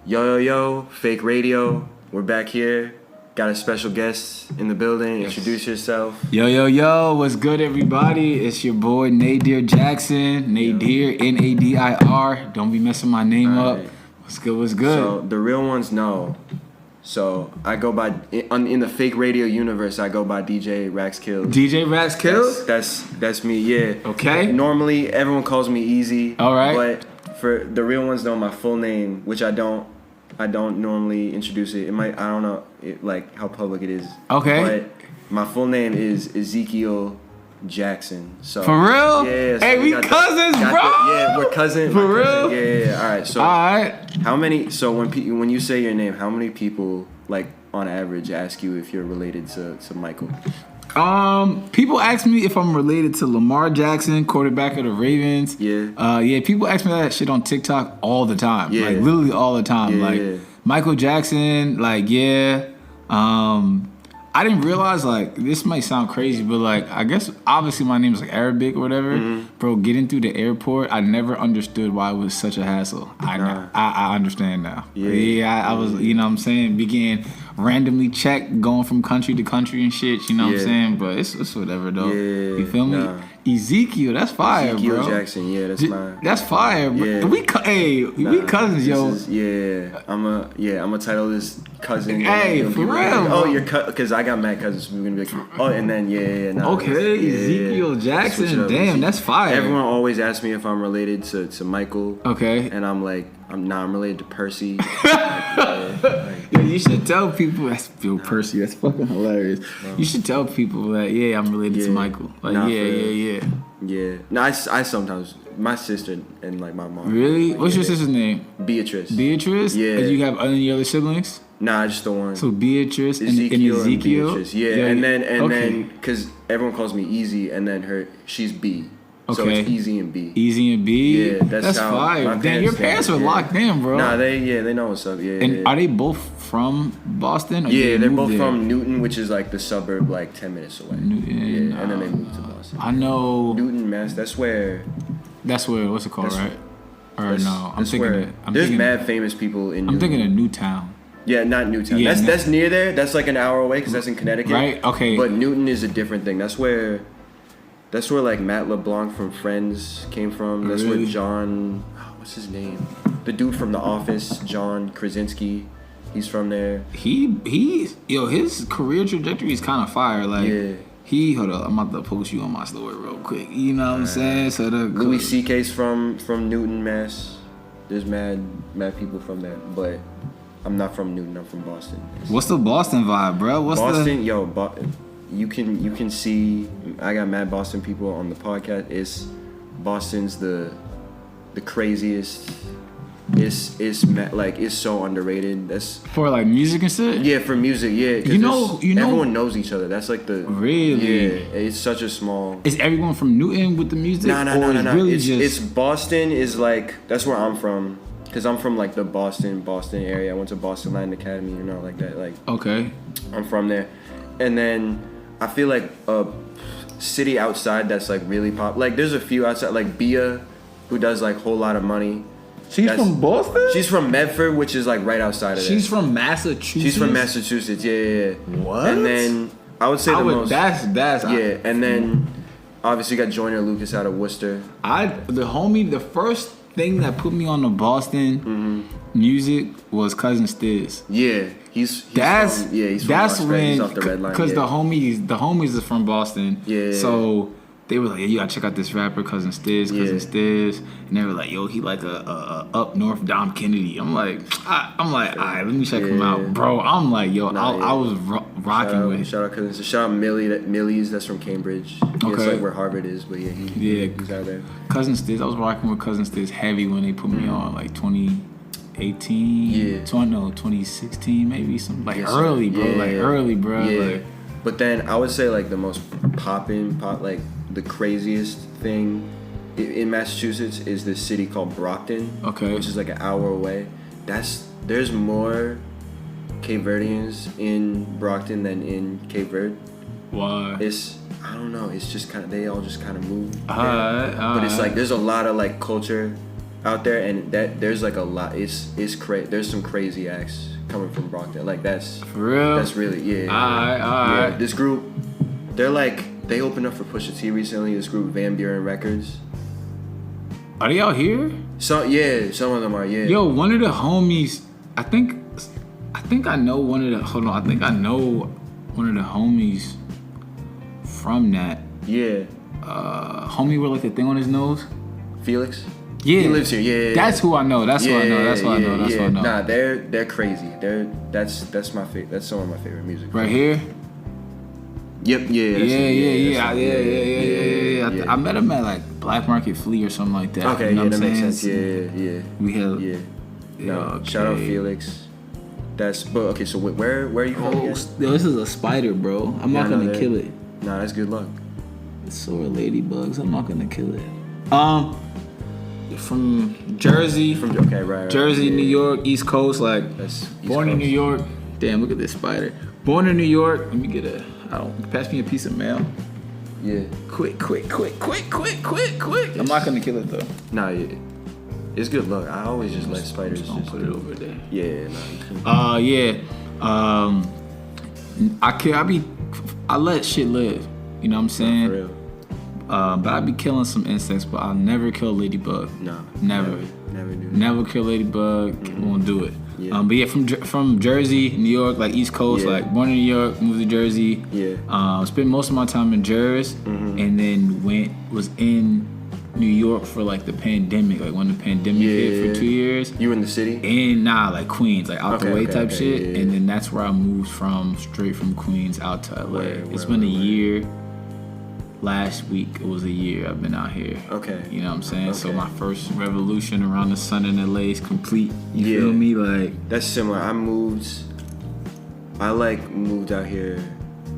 Yo, fake radio. We're back here. Got a special guest in the building. Yes. Introduce yourself. Yo, what's good, everybody? It's your boy Nadir Jackson. Nadir, Nadir. Don't be messing my name up. What's good? So the real ones know. So I go by in the fake radio universe. I go by DJ Rax Kills. DJ Rax Kills. That's me. Yeah. Okay. Normally everyone calls me Easy. All right. But for the real ones know my full name, which I don't normally introduce it. It might, I don't know like how public it is. Okay. But my full name is Ezekiel Jackson. So for real? Yeah. So hey, we cousins, bro. Yeah, we're cousins. For real? Yeah. All right. So all right. How many? So when you say your name, how many people like on average ask you if you're related to Michael? People ask me if I'm related to Lamar Jackson, quarterback of the Ravens. Yeah. People ask me that shit on TikTok all the time. Yeah. Like literally all the time. Yeah. Michael Jackson, I didn't realize, this might sound crazy, but, I guess, obviously my name is, Arabic or whatever. Mm-hmm. Bro, getting through the airport, I never understood why it was such a hassle. I understand now. I was, you know what I'm saying, began randomly checked, going from country to country and shit, you know what I'm saying? But it's whatever, though. Yeah, you feel me? Ezekiel, that's fire, Ezekiel bro. Jackson, yeah, that's mine. That's fire, bro. Yeah. We cousins, yo. I'm gonna title this cousin. Hey, for real. Oh, you're because I got mad cousins. So we're gonna be like, and then Ezekiel Jackson. Damn, that's fire. Everyone always asks me if I'm related to Michael. Okay. And I'm like, I'm related to Percy. Yo, you should tell people. That's Percy. That's fucking hilarious. You should tell people that I'm related to Michael. Yeah. No, I sometimes my sister and my mom. Really? What's your sister's name? Beatrice. Beatrice? Yeah. And you have any other siblings? Nah, just the one. So Beatrice and Ezekiel. And Beatrice. Yeah. And then because everyone calls me Easy, and then she's B. Okay. So it's Easy and B. Easy and B? Yeah, that's fire. Damn, your parents are locked in, bro. Nah, they know what's up. Yeah. And are they both from Boston? Or they're both from Newton, which is the suburb 10 minutes away. Newton. And then they moved to Boston. I know. Newton, Mass. That's where. What's it called, right? Or no? There's mad famous people in Newton. I'm thinking of Newtown. Yeah, not Newtown. Yeah, that's near there. That's an hour away because that's in Connecticut. Right. Okay. But Newton is a different thing. That's where Matt LeBlanc from Friends came from. That's where John, what's his name? The dude from The Office, John Krasinski. He's from there. His career trajectory is kind of fire. Hold up, I'm about to post you on my story real quick. You know what I'm saying? So Louis C.K.'s from Newton, Mass. There's mad people from there, but I'm not from Newton. I'm from Boston. What's the Boston vibe, bro? You can see I got mad Boston people on the podcast. Boston's the craziest. It's so underrated. That's for music and shit. Yeah, for music. Yeah, you know, everyone knows each other. That's really. Yeah, it's such a small. Is everyone from Newton with the music? No. Really it's Boston is that's where I'm from. Cause I'm from the Boston area. I went to Boston Latin Academy, like that. Okay. I'm from there, and then I feel a city outside that's really pop. There's a few outside, Bia, who does whole lot of money. She's from Boston? She's from Medford, which is right outside of there. She's from Massachusetts? She's from Massachusetts, yeah. What? And then I would say that's yeah, and then obviously you got Joyner Lucas out of Worcester. The first thing that put me on the Boston music was Cousin Stiz. Yeah. He's from Boston. He's off the Red Line. Because the homies is from Boston. Yeah. So they were like, you gotta check out this rapper, Cousin Stiz. And they were like, yo, he a up north Dom Kennedy. I'm like, all right, let me check him out, bro. I'm like, yo, I was rocking with. Shout out Cousin Stiz. Shout out Millie's. That's from Cambridge. Okay. It's where Harvard is, but he's out there. Cousin Stiz. I was rocking with Cousin Stiz heavy when they put me on 2018. Yeah. 2016 maybe something early, bro. Early, bro. Yeah. But then I would say the most the craziest thing in Massachusetts is this city called Brockton. Okay. Which is an hour away. There's more Cape Verdeans in Brockton than in Cape Verde. Why? I don't know. It's just they all just kind of move. But it's there's a lot of culture out there, and that there's like a lot. It's crazy. There's some crazy acts coming from Brockton. Like that's For real. That's really All right. This group, they opened up for Pusha T recently. This group, Van Buren Records. Are they out here? Some of them are. Yeah. Yo, one of the homies. I think I know one of the. Hold on. I think I know one of the homies from that. Yeah. Homie with like the thing on his nose. Felix. Yeah. He lives here. Yeah. That's who I know. That's who I know. That's who I know. That's who I know. Nah, they're crazy. That's my favorite. That's some of my favorite music. Right here. Yep. Yeah. I met him at like Black Market Flea or something like that. Okay. You know Yeah, what that I'm makes saying? sense. Yeah. We have. Yeah. No, Okay. shout out Felix. But okay. So where are you from again? Yo, this is a spider, bro. I'm not gonna kill it. Nah, that's good luck. So are ladybugs. I'm not gonna kill it. From Jersey. Right. Jersey, yeah. New York, East Coast. Like That's East born in Coast. New York. Damn, look at this spider. Born in New York. Let me get pass me a piece of mail. Yeah. Quick. I'm not gonna kill it though. Nah, yeah. It's good luck. I always just let spiders Don't put it over there. Yeah, nah. Yeah. I let shit live. You know what I'm saying? For real. But I be killing some insects, but I'll never kill a ladybug. No. Never. Never do. Never kill ladybug. Won't do it. Yeah. But yeah, from Jersey, New York, like East Coast, Yeah. like born in New York, moved to Jersey. Yeah. Spent most of my time in Jersey, and then was in New York for like the pandemic, like when the pandemic hit for 2 years. You in the city? And like Queens, like out the way type shit. yeah. And then that's where I moved straight from Queens out to LA. It's been a year. Last week it was a year I've been out here. Okay. You know what I'm saying? Okay. So my first revolution around the sun in LA is complete. You Yeah. feel me? Like That's similar. I moved out here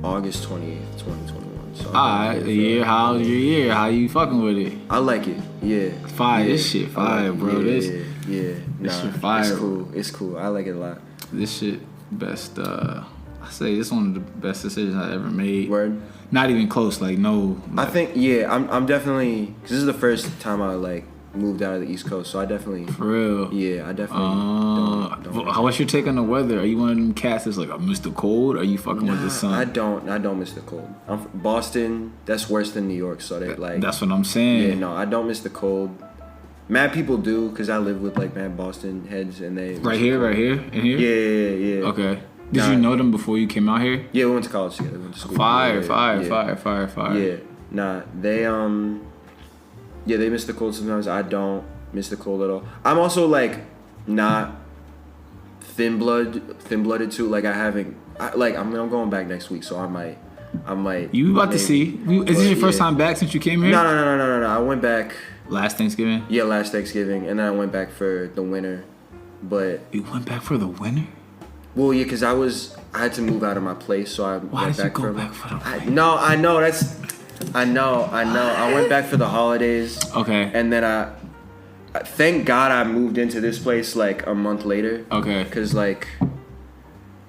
August 28th, 2021. So alright, a year. How's your year? How you fucking with it? I like it. Yeah. Fire. Yeah. This shit fire, bro. Yeah. This shit fire. It's cool. It's cool. I like it a lot. this shit best I say this one of the best decisions I ever made. Word. Not even close, like no. I think I'm definitely, cause this is the first time I like moved out of the East Coast, so I definitely. For real. Yeah, I definitely don't. What's your take on the weather? Are you one of them cats that's like, I miss the cold? Or are you fucking with the sun? I don't miss the cold. I'm from Boston. That's worse than New York. So they like. That's what I'm saying. Yeah, no, I don't miss the cold. Mad people do, cause I live with like mad Boston heads, and they. Right here, in here. Yeah. Okay. Did you know them before you came out here? Yeah, we went to college together. We went to school. Fire. Yeah, nah, they they miss the cold sometimes. I don't miss the cold at all. I'm also like not thin-blooded too. Like I'm going back next week, so I might. You about to see? Is this your first time back since you came here? No. I went back. Last Thanksgiving? Yeah, last Thanksgiving, and then I went back for the winter. But you went back for the winter? Well, yeah, because I had to move out of my place, so I Why went did back you go for back for the winter? I know. I went back for the holidays. Okay. And then I thank God I moved into this place like a month later. Okay. Because like,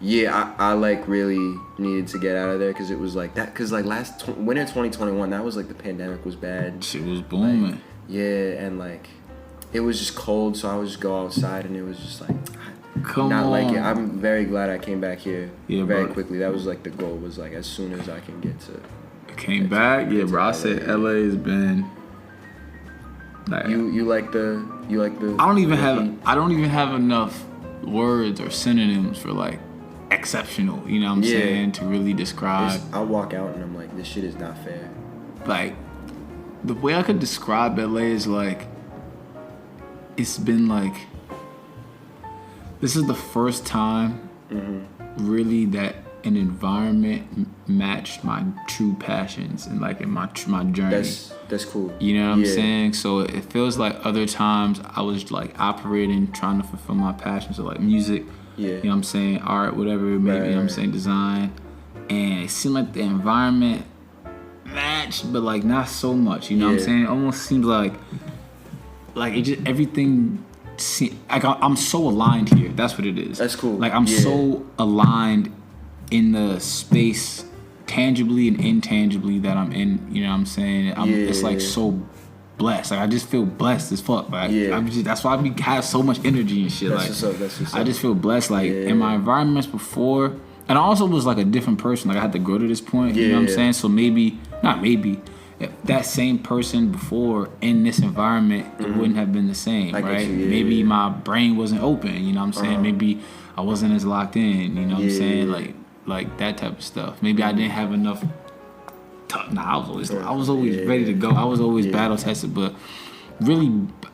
yeah, I like really needed to get out of there because it was like that. Because like winter 2021, that was like the pandemic was bad. Shit was booming. Like, yeah, and like it was just cold, so I would just go outside, and it was just like. Like it. I'm very glad I came back here very quickly. That was like the goal, was like as soon as I can get to. Came back, bro. I said LA has been. Like, you like the. I don't even have enough words or synonyms for like exceptional. You know what I'm saying, to really describe. I walk out and I'm like, this shit is not fair. Like, the way I could describe LA is like, it's been like. This is the first time, really, that an environment matched my true passions and like in my journey. That's cool. You know what I'm saying? So it feels like other times I was like operating, trying to fulfill my passions, so like music. Yeah. You know what I'm saying? Art, whatever, maybe. You know what I'm saying? Design, and it seemed like the environment matched, but like not so much. You know what I'm saying? It almost seems like it just everything. Like I'm so aligned here. That's what it is. That's cool. Like I'm so aligned in the space, tangibly and intangibly, that I'm in. You know what I'm saying? It's like so blessed. Like I just feel blessed as fuck. Like that's why I have so much energy and shit. That's what's up. I just feel blessed. Like in my environments before, and I also was like a different person. Like I had to grow to this point. You know what I'm saying? So not maybe. If that same person before in this environment, it wouldn't have been the same, right? Maybe my brain wasn't open, you know what I'm saying? Maybe I wasn't as locked in, you know what I'm saying? Like that type of stuff. Maybe I didn't have enough. I was always ready to go. I was always battle tested, but really,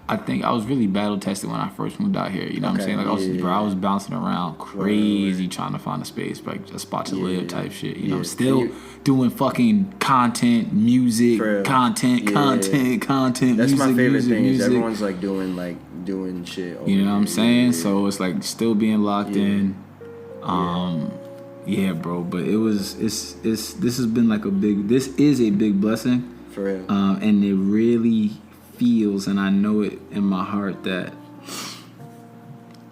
I think I was really battle tested when I first moved out here. You know what I'm saying? Like I was bouncing around crazy trying to find a space, like a spot to live type shit. You know, still doing fucking content, music, content. That's music, my favorite thing. Music. Everyone's like doing shit. You know what I'm saying? So it's like still being locked in. Yeah, bro. But this has been like this is a big blessing. For real. And it really feels, and I know it in my heart, that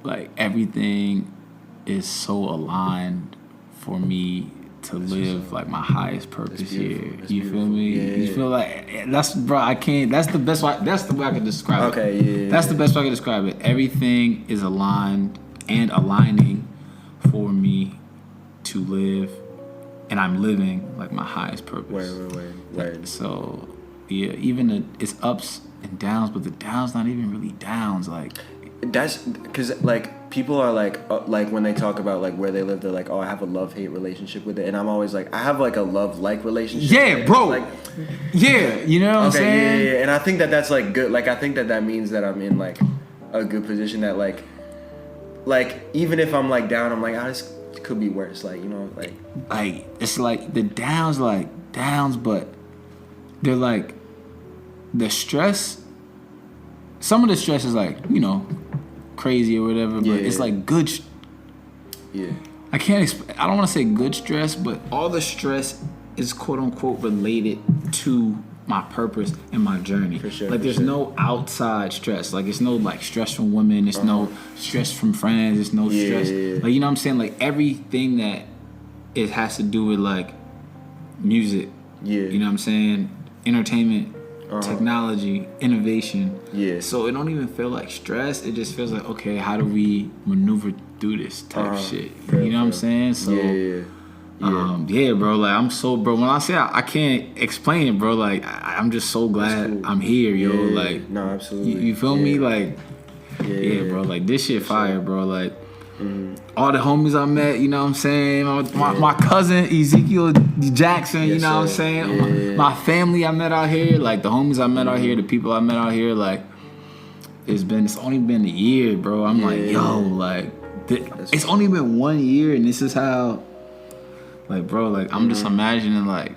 like everything is so aligned for me to live like my highest purpose here. You feel me? You feel like that's, bro, I can't, that's the best way, that's the way I can describe it. That's the best way I can describe it. Everything is aligned and aligning for me to live, and I'm living like my highest purpose. Right. So yeah, even it's ups and downs, but the downs not even really downs. Like that's because like people are like when they talk about like where they live, they're like, oh, I have a love-hate relationship with it, and I'm always like, I have like a love-like relationship. Yeah, bro. Like, yeah, you know what I'm saying? Yeah, and I think that's like good. Like I think that means that I'm in like a good position. That like even if I'm like down, I'm like, this could be worse. Like, you know, like it's like the downs, but they're like the stress. Some of the stress is like, you know, crazy or whatever, but it's like good. I can't. I don't want to say good stress, but all the stress is quote unquote related to my purpose and my journey. For sure. Like there's no outside stress. Like it's no like stress from women. It's no stress from friends. It's no stress. Like, you know what I'm saying? Like everything that it has to do with like music. You know what I'm saying? Entertainment. Technology, innovation. So it don't even feel like stress. It just feels like, okay, how do we maneuver through this type shit? You know what I'm saying? So bro. Like I'm so, bro. When I say I can't explain it, bro. Like I'm just so glad I'm here, yo. Like no, absolutely. You feel me? Like bro. Like this shit fire, bro. Like. All the homies I met, you know what I'm saying? My cousin Ezekiel Jackson, you know what I'm saying? My family I met out here, like the homies I met out here, the people I met out here, like it's only been a year, bro. I'm like, yo, like it's only been 1 year, and this is how, like, bro, like I'm just imagining like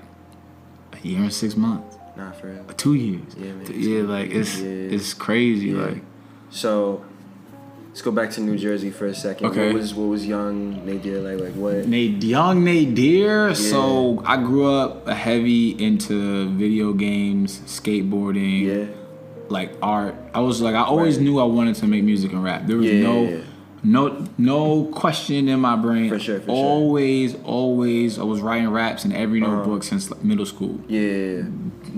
a year and 6 months. Nah, for real. 2 years. Like it's crazy, like. So. Let's go back to New Jersey for a second. Okay. What was young Nadir like what? Young Nadir. So I grew up heavy into video games, skateboarding, like art. I always knew I wanted to make music and rap. There was no question in my brain. For sure. Always, I was writing raps in every notebook since middle school. You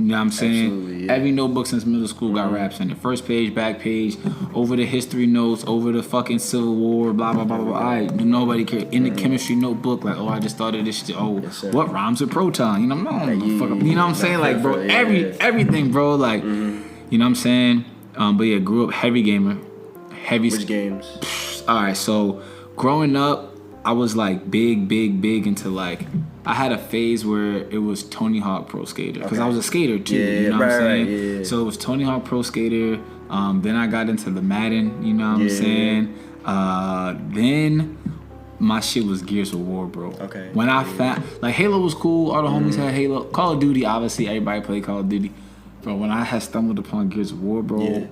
know what I'm saying? Absolutely, every notebook since middle school got raps in it. First page, back page, over the history notes, over the fucking Civil War, blah, blah, blah, blah. Nobody cared. In the chemistry notebook, like, I just thought of this shit. What rhymes with proton? You know, you know what I'm saying? Like, bro, everything, bro. Like, you know what I'm saying? But yeah, grew up heavy gamer. Which games? Alright, so growing up, I was like big into like, I had a phase where it was Tony Hawk Pro Skater because I was a skater too. You know what I'm saying? So it was Tony Hawk Pro Skater. Then I got into the Madden. You know what I'm saying? Then my shit was Gears of War, bro. When I found like Halo was cool. All the homies had Halo. Call of Duty, obviously everybody played Call of Duty. But when I had stumbled upon Gears of War, bro,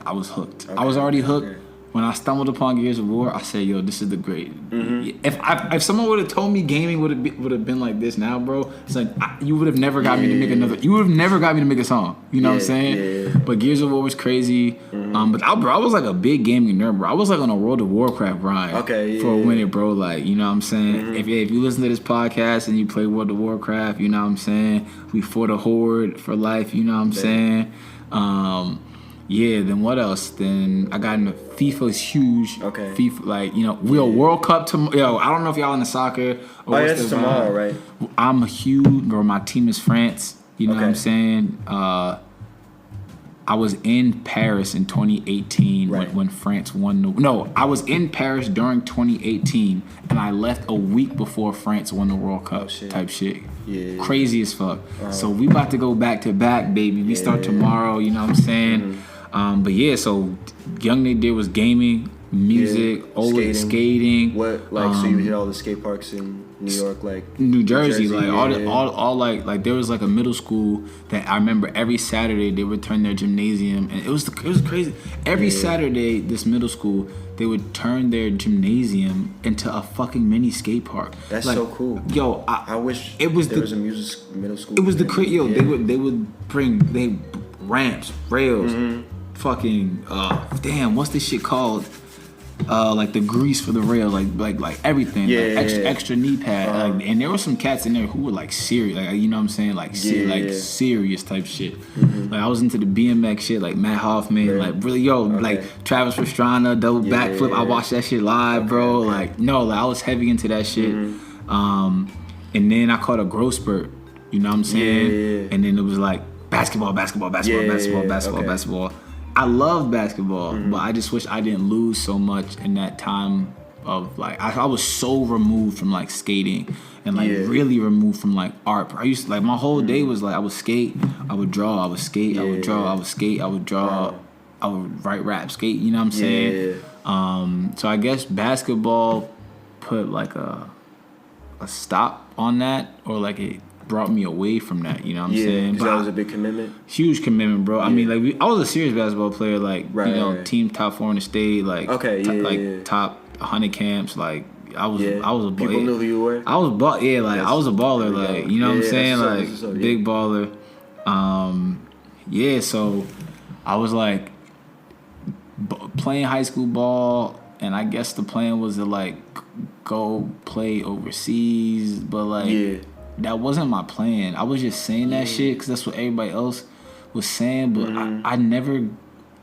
I was hooked. I was already hooked. When I stumbled upon Gears of War, I said, "Yo, this is the great." If someone would have told me gaming would have been like this now, bro, it's like you would have never got me to make another. You would have never got me to make a song. You know what I'm saying? But Gears of War was crazy. But I was like a big gaming nerd, bro. I was like on a World of Warcraft grind for a minute, bro. Like, you know what I'm saying? If you listen to this podcast and you play World of Warcraft, you know what I'm saying? We fought a horde for life. You know what I'm saying? Yeah, then what else? Then I got into FIFA is huge. Okay. FIFA, like, you know, we're a World Cup tomorrow. Yo, I don't know if y'all into soccer. Or It's tomorrow, right? I'm a huge, or my team is France. You know what I'm saying? I was in Paris in 2018 when France won. No, I was in Paris during 2018, and I left a week before France won the World Cup type shit. Yeah. Crazy as fuck. So we about to go back to back, baby. We start tomorrow, you know what I'm saying? But yeah, so young Nadir was gaming, music, skating. What, like, so you hit all the skate parks in New York, like New Jersey, like all like there was like a middle school that I remember every Saturday they would turn their gymnasium, and it was crazy. Every Saturday, this middle school, they would turn their gymnasium into a fucking mini skate park. That's like, so cool. Yo, I wish there was a music middle school. It was they would bring ramps, rails, fucking damn, what's this shit called? Like the grease for the rail, like everything, extra knee pad, and there were some cats in there who were like serious, like, you know what I'm saying, like serious type shit. Like I was into the BMX shit, like Matt Hoffman, like really like Travis Pastrana, double backflip. I watched that shit live, bro. Like I was heavy into that shit. And then I caught a growth spurt, you know what I'm saying, and then it was like basketball. I love basketball, but I just wish I didn't lose so much in that time of like I was so removed from like skating and like really removed from like art. I used to, like my whole day was like I would skate, I would draw, I would skate, I would draw, I would skate, I would draw, I would write rap, skate. You know what I'm saying? So I guess basketball put like a stop on that, or like it brought me away from that, you know what I'm saying? But that was a big commitment. Huge commitment, bro. I mean, like I was a serious basketball player, like team top 4 in the state, like top 100 camps, like I was a baller. People knew who you were. I was I was a baller, like, you know what I'm saying, like big baller. So I was like playing high school ball, and I guess the plan was to like go play overseas, but like. That wasn't my plan. I was just saying that shit because that's what everybody else was saying, but I never,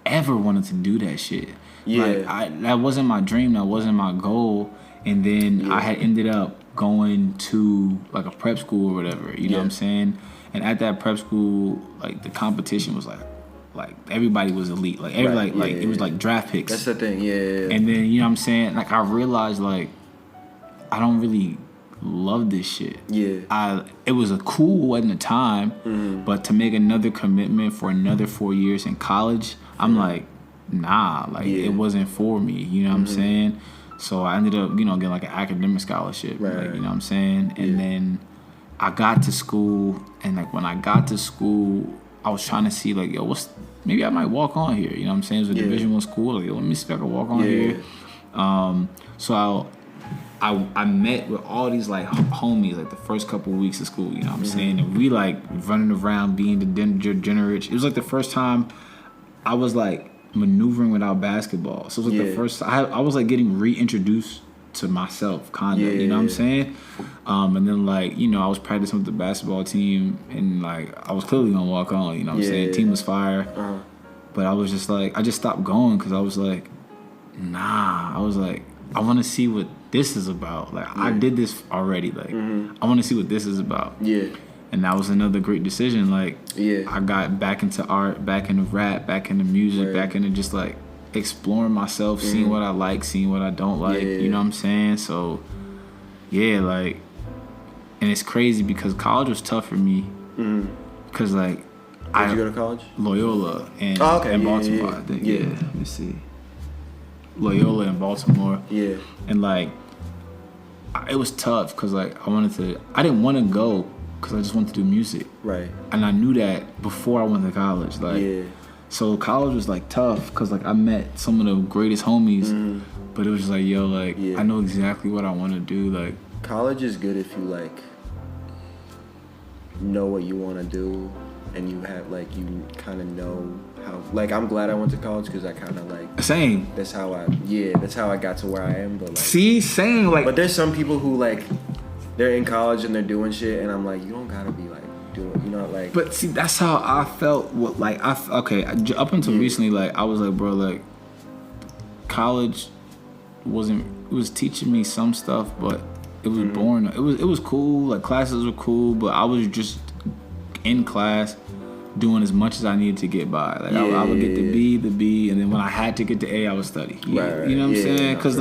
ever wanted to do that shit. Like, that wasn't my dream. That wasn't my goal. And then I had ended up going to, like, a prep school or whatever. You know what I'm saying? And at that prep school, like, the competition was, like everybody was elite. Like, it was, like, draft picks. That's the thing, And then, you know what I'm saying? Like, I realized, like, I don't really love this shit. It was a cool wedding at the time, but to make another commitment for another 4 years in college, I'm like, nah, like it wasn't for me. You know what I'm saying? So I ended up, getting like an academic scholarship. Like, you know what I'm saying? And then I got to school, and like when I got to school, I was trying to see like, yo, maybe I might walk on here. You know what I'm saying? It was a Division I school. Like, yo, let me see if I can walk on here. So I met with all these like homies like the first couple of weeks of school, you know what I'm saying? And we like running around being the degenerates. It was like the first time I was like maneuvering without basketball. So it was like the first I was like getting reintroduced to myself kind of, you know what I'm saying? And then like, I was practicing with the basketball team, and like I was clearly gonna walk on, you know what I'm saying? Team was fire. But I was just like, I just stopped going because I was like, nah. I was like, I want to see what this is about. Like, I did this already. Like, I want to see what this is about. And that was another great decision. Like, I got back into art, back into rap, back into music, back into just like exploring myself, seeing what I like, seeing what I don't like. You know what I'm saying? So, like, and it's crazy because college was tough for me. Because like, did you go to college? Loyola and Baltimore. I think. Let me see. Loyola in Baltimore. And like, it was tough because like I didn't want to go because I just wanted to do music. And I knew that before I went to college. Like, so college was like tough because like I met some of the greatest homies, but it was just like, yo, like I know exactly what I want to do. Like, college is good if you like know what you want to do, and you have like you kind of know how. Like, I'm glad I went to college because I kind of like same. That's how I got to where I am. But like, same. Like, but there's some people who like they're in college and they're doing shit, and I'm like, you don't gotta be like doing, you know, like. But see, that's how I felt. Up until recently, like I was like, bro, like college was teaching me some stuff, but it was boring. It was cool. Like classes were cool, but I was just in class doing as much as I needed to get by. Like I would get the B, and then when I had to get the A, I would study. Right. You know what I'm saying? Because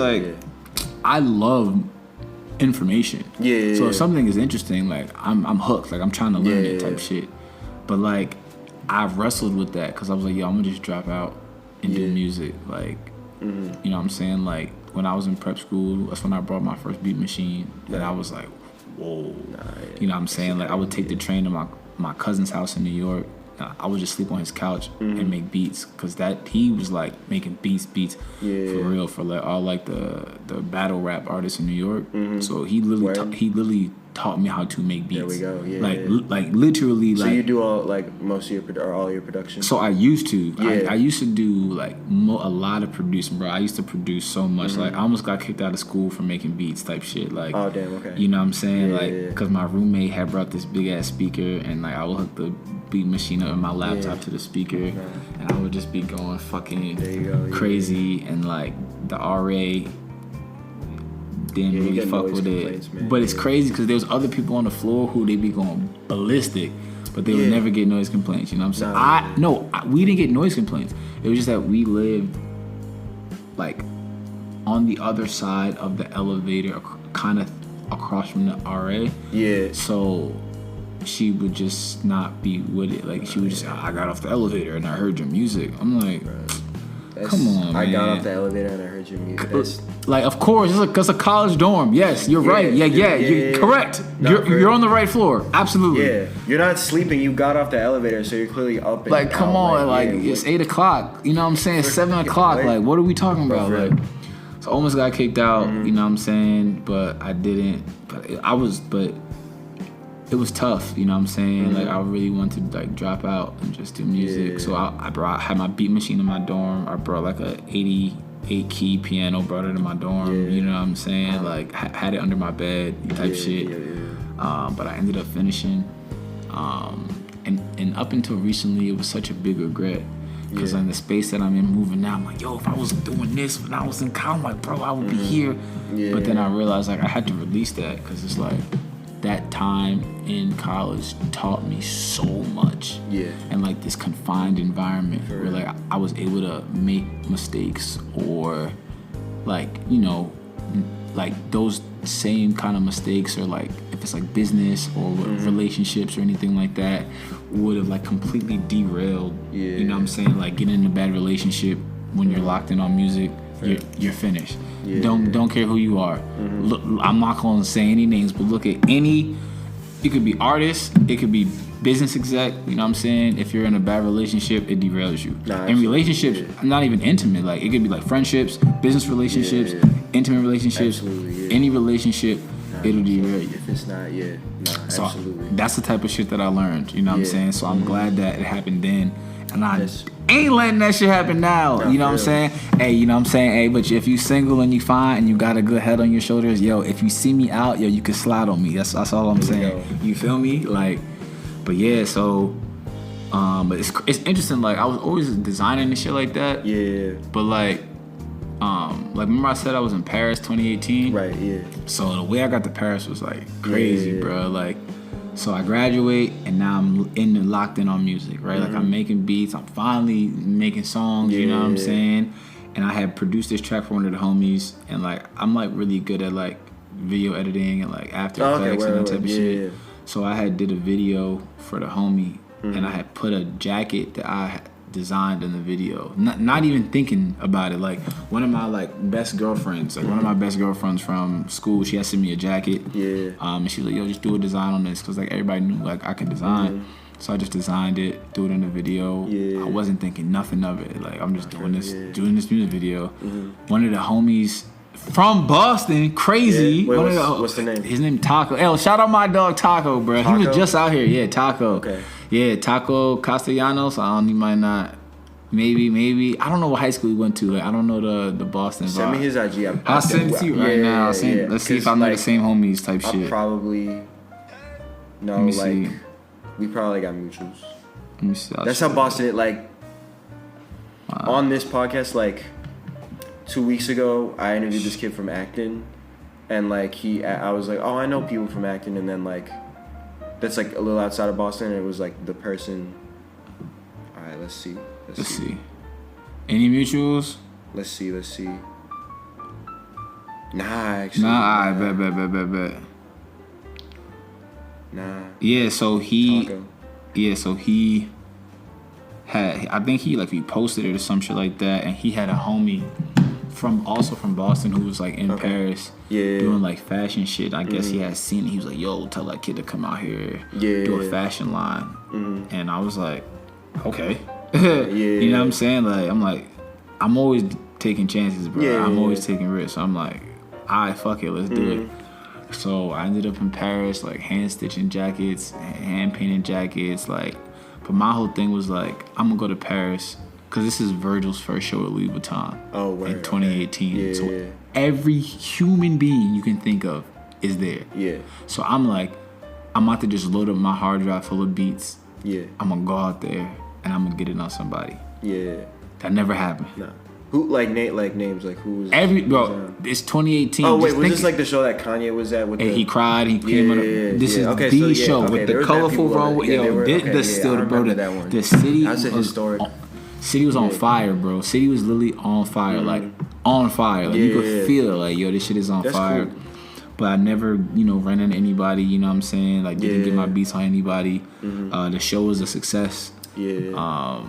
I love information. Yeah. So if something is interesting, like I'm hooked. Like I'm trying to learn it type shit. But like I wrestled with that because I was like, yo, I'm gonna just drop out and do music. Like, you know what I'm saying? Like when I was in prep school, that's when I brought my first beat machine, and I was like, whoa. You know what I'm saying? Like I would take the train to my cousin's house in New York. I would just sleep on his couch and make beats because he was like making beats for real for like all like the battle rap artists in New York. So he literally taught me how to make beats. There we go. Yeah. Like literally. So like, you do all all your production? So I used to. Yeah. I used to do like a lot of producing, bro. I used to produce so much. Like I almost got kicked out of school for making beats type shit. Like, oh damn, okay. You know what I'm saying? Because my roommate had brought this big ass speaker, and like I would hook the beat machine up in my laptop to the speaker, and I would just be going fucking crazy, and like the RA didn't really fuck with it. But it's crazy because there's other people on the floor who they be going ballistic, but they would never get noise complaints. You know what I'm saying? We didn't get noise complaints. It was just that we lived like on the other side of the elevator, kind of across from the RA. Yeah. So she would just not be with it. Like she would just, I got off the elevator and I heard your music. I'm like, come on, man. I got off the elevator and I heard your music. Like, of course, it's a college dorm. Yes, you're right. You're correct. No, you're on the right floor. Absolutely. Yeah, you're not sleeping. You got off the elevator, so you're clearly up. And like, come on, like it's 8 o'clock. You know what I'm saying? 7 o'clock. Like, what are we talking about? Like, so I almost got kicked out. You know what I'm saying? But I didn't. But it was tough. You know what I'm saying? Like, I really wanted to like drop out and just do music. So I had my beat machine in my dorm. I brought like a 88 key piano, brought it in my dorm. You know what I'm saying? Like had it under my bed type shit. But I ended up finishing. And up until recently, it was such a big regret. Because in the space that I'm in moving now, I'm like, yo, if I was doing this when I was in college, I'm like, bro, I would be here. But then I realized like I had to release that because it's like that time in college taught me so much. And like this confined environment where like I was able to make mistakes or like, you know, like those same kind of mistakes or like if it's like business or relationships or anything like that would have like completely derailed. You know what I'm saying? Like getting in a bad relationship when you're locked in on music, you're finished. Don't care who you are. Look, I'm not gonna say any names, but look at any. It could be artist, it could be business exec. You know what I'm saying? If you're in a bad relationship, it derails you. And relationships, not even intimate. Like it could be like friendships, business relationships, intimate relationships. Any relationship, it'll derail you. If it's not, so absolutely. That's the type of shit that I learned. You know what I'm saying? So I'm glad that it happened then, and I ain't letting that shit happen now. You know what I'm saying? Hey, you know what I'm saying? Hey, but if you single and you fine and you got a good head on your shoulders, yo, if you see me out, yo, you can slide on me. That's all I'm saying. You feel me? Like, but yeah, so, but it's interesting. Like, I was always designing and shit like that. But like remember I said I was in Paris 2018? Right, So the way I got to Paris was like crazy, bro. Like, so I graduate and now I'm locked in on music, right? Like I'm making beats, I'm finally making songs, you know what I'm saying? And I had produced this track for one of the homies, and like I'm like really good at like video editing and like After Effects and that type of shit. So I had did a video for the homie, and I had put a jacket that I designed in the video, not even thinking about it. Like one of my like best girlfriends, like one of my best girlfriends from school, she had sent me a jacket. And she was like, yo, just do a design on this, because like everybody knew like I could design. So I just designed it, threw it in the video. I wasn't thinking nothing of it. Like I'm just doing this music video. One of the homies from Boston, crazy. Wait, what's the name? His name Taco. Hey, shout out my dog Taco, bro. Taco? He was just out here. Yeah, Taco. Okay. Yeah, Taco Castellanos. He might not. Maybe. I don't know what high school he went to. Like, I don't know the Boston vibe. Send me his IG. I'll send it to you right now. Let's see if I'm like the same homies type shit. Probably. No, Let me like. see. We probably got mutuals. Let me see. That's how Boston is. Like, on this podcast, like, 2 weeks ago, I interviewed this kid from Acton. And, like, I was like, oh, I know people from Acton. And then, like, that's, like, a little outside of Boston. And it was, like, the person. All right, let's see. Let's see. Any mutuals? Let's see. Nah, actually. Nah, I bet. Nah. Yeah, so he... Taco. Yeah, so he had... I think he posted it or some shit like that. And he had a homie from Boston who was, like, in Paris. Yeah. Doing, like, fashion shit. I guess he had seen it. He was like, yo, tell that kid to come out here. Yeah. Do a fashion line. And I was like, okay. Yeah. You know what I'm saying? Like, I'm always taking chances, bro. Yeah, I'm always taking risks. So I'm like, alright, fuck it, let's do it. So I ended up in Paris, like hand stitching jackets, hand painting jackets, like. But my whole thing was like, I'm gonna go to Paris because this is Virgil's first show at Louis Vuitton in 2018. Yeah, so every human being you can think of is there. Yeah. So I'm like, I'm about to just load up my hard drive full of beats. Yeah. I'm gonna go out there and I'm gonna get it on somebody. Yeah. That never happened. Nah. Who names like who was it's 2018. Oh wait, was this like the show that Kanye was at with and he cried, he came on this is okay, the show with the colorful roll. This still the bro. The city was historic. City was on fire, bro. City was literally on fire, like on fire. Like you could feel it, like yo, this shit is on fire. Cool. But I never, ran into anybody, you know what I'm saying? Like didn't get my beats on anybody. The show was a success. Yeah.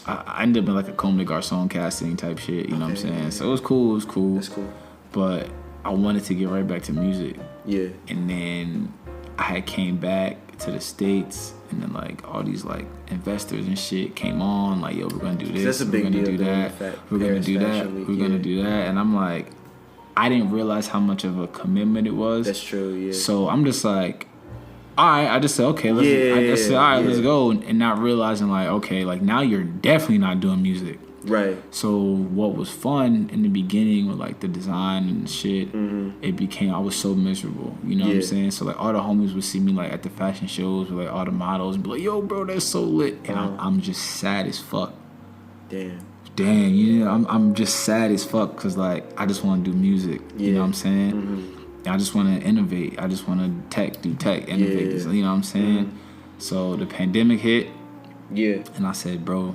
I ended up in like a Comme des Garçons casting type shit, you know what I'm saying? So it was cool. That's cool. But I wanted to get right back to music. Yeah. And then I had came back to the States, and then like all these like investors and shit came on, like, yo, we're gonna do this, that's a big we're gonna deal, do that, we're gonna do that, we're gonna do that. And I'm like, I didn't realize how much of a commitment it was. That's true, yeah. So I'm just like, all right, I just said, okay, let's go. And not realizing, like, okay, like, now you're definitely not doing music. Right. So what was fun in the beginning with, like, the design and shit, it became, I was so miserable. You know what I'm saying? So, like, all the homies would see me, like, at the fashion shows with, like, all the models and be like, yo, bro, that's so lit. And I'm just sad as fuck. Damn, you know, I'm just sad as fuck because, like, I just want to do music. You know what I'm saying? I just want to innovate. I just want to do tech, innovate. You know what I'm saying? So the pandemic hit. Yeah. And I said, bro,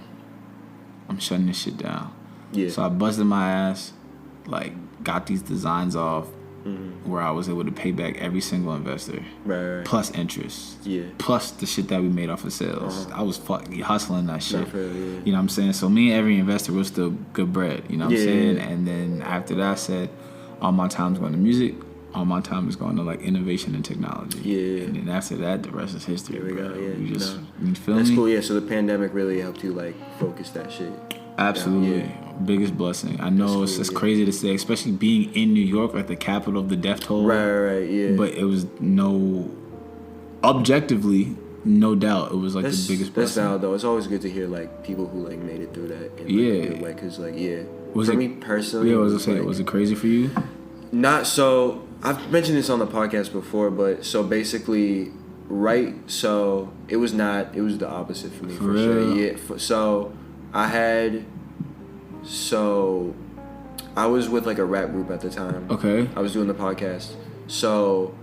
I'm shutting this shit down. Yeah. So I busted my ass, like, got these designs off where I was able to pay back every single investor. Right. Plus interest. Yeah. Plus the shit that we made off of sales. I was fucking hustling that shit. You know what I'm saying? So me and every investor was still good bread. You know what I'm saying? And then after that, I said, all my time's going to music. All my time is going to like innovation and technology. Yeah. And then after that, the rest is history. Here we go. Yeah. You feel me? That's cool. Yeah. So the pandemic really helped you like focus that shit. Absolutely. Biggest blessing. I know it's crazy to say, especially being in New York, like the capital of the death toll. Right. Yeah. But it was objectively, no doubt, it was like the biggest blessing. That's valid though. It's always good to hear like people who like made it through that. In, like, a good way, cause like for me personally, was it crazy for you? Not so. I've mentioned this on the podcast before, but so basically, so it was the opposite for me for sure. Yeah. So I was with like a rap group at the time. Okay. I was doing the podcast. So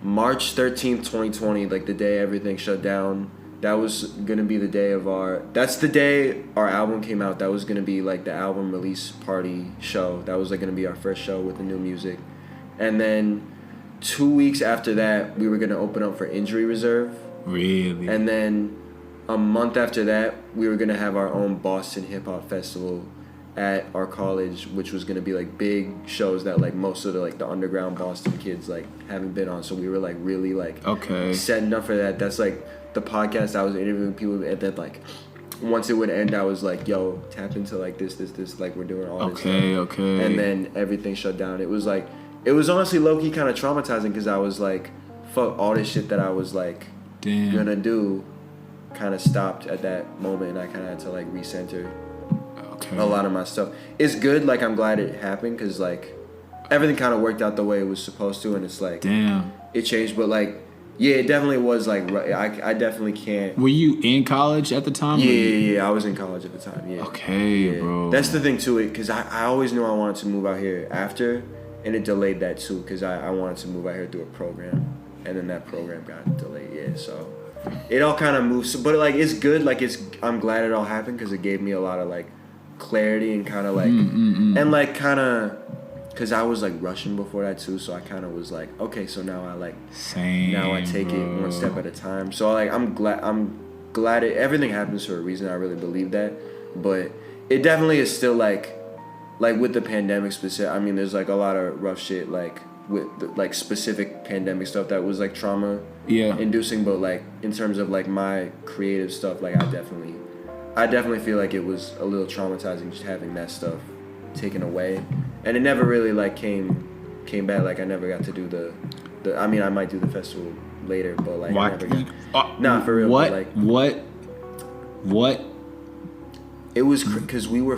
March 13th, 2020, like the day everything shut down, that was going to be the day that's the day our album came out. That was going to be like the album release party show. That was like going to be our first show with the new music. And then 2 weeks after that, we were going to open up for Injury Reserve. Really? And then a month after that, we were going to have our own Boston Hip Hop Festival at our college, which was going to be like big shows that like most of the like the underground Boston kids like haven't been on. So we were like really like setting up for that. That's like the podcast I was interviewing people at that like once it would end, I was like, yo, tap into like this, like we're doing all this stuff. Okay. And then everything shut down. It was honestly low-key kind of traumatizing because I was like, fuck, all this shit that I was like gonna do kind of stopped at that moment, and I kind of had to like recenter a lot of my stuff. It's good, like I'm glad it happened because like everything kind of worked out the way it was supposed to, and it's like it changed, but like Yeah, it definitely was like I definitely can't. Were you in college at the time? Yeah. I was in college at the time. Yeah. Okay, bro. That's the thing too, because I always knew I wanted to move out here after, and it delayed that too, because I wanted to move out here through a program, and then that program got delayed. Yeah, so it all kind of moves, but like it's good. Like I'm glad it all happened because it gave me a lot of like clarity and kind of like and like kind of. Because I was, like, rushing before that, too, so I kind of was like, okay, so now I, like... Same, now I take it one step at a time. So, like, I'm glad everything happens for a reason. I really believe that. But it definitely is still, like with the pandemic specific... I mean, there's, like, a lot of rough shit, like, with, like, specific pandemic stuff that was, like, trauma-inducing. But, like, in terms of, like, my creative stuff, like, I definitely feel like it was a little traumatizing just having that stuff taken away, and it never really like came back. Like I never got to do the I mean I might do the festival later, but like I never got nah for real. What it was because we were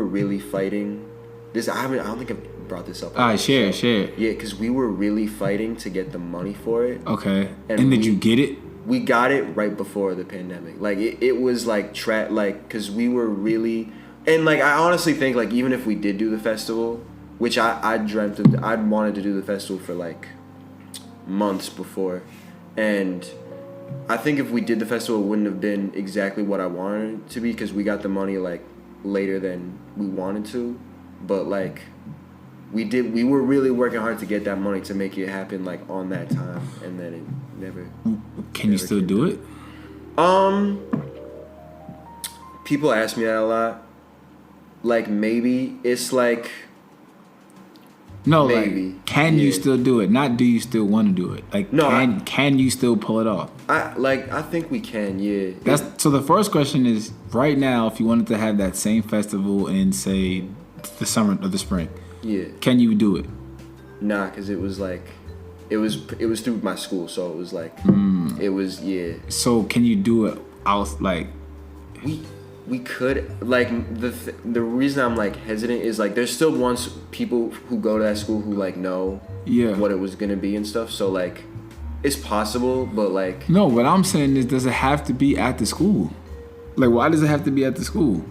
really fighting this. I don't think I've brought this up. Alright, share. Yeah, because we were really fighting to get the money for it. Okay. And did you get it? We got it right before the pandemic. Like it was like because we were really. And, like, I honestly think, like, even if we did do the festival, which I dreamt of, I'd wanted to do the festival for, like, months before. And I think if we did the festival, it wouldn't have been exactly what I wanted it to be because we got the money, like, later than we wanted to. But, like, we were really working hard to get that money to make it happen, like, on that time. And then it never... Can you still do it? People ask me that a lot. Like maybe it's like no maybe like, can you still do it, not do you still want to do it, like no can you still pull it off? I think we can. So the first question is right now if you wanted to have that same festival in say the summer or the spring, can you do it? Nah, because it was like it was through my school, so it was like it was so can you do it out like we could, like, the reason I'm, like, hesitant is, like, there's still people who go to that school who, like, know what it was going to be and stuff. So, like, it's possible, but, like... No, what I'm saying is, does it have to be at the school? Like, why does it have to be at the school?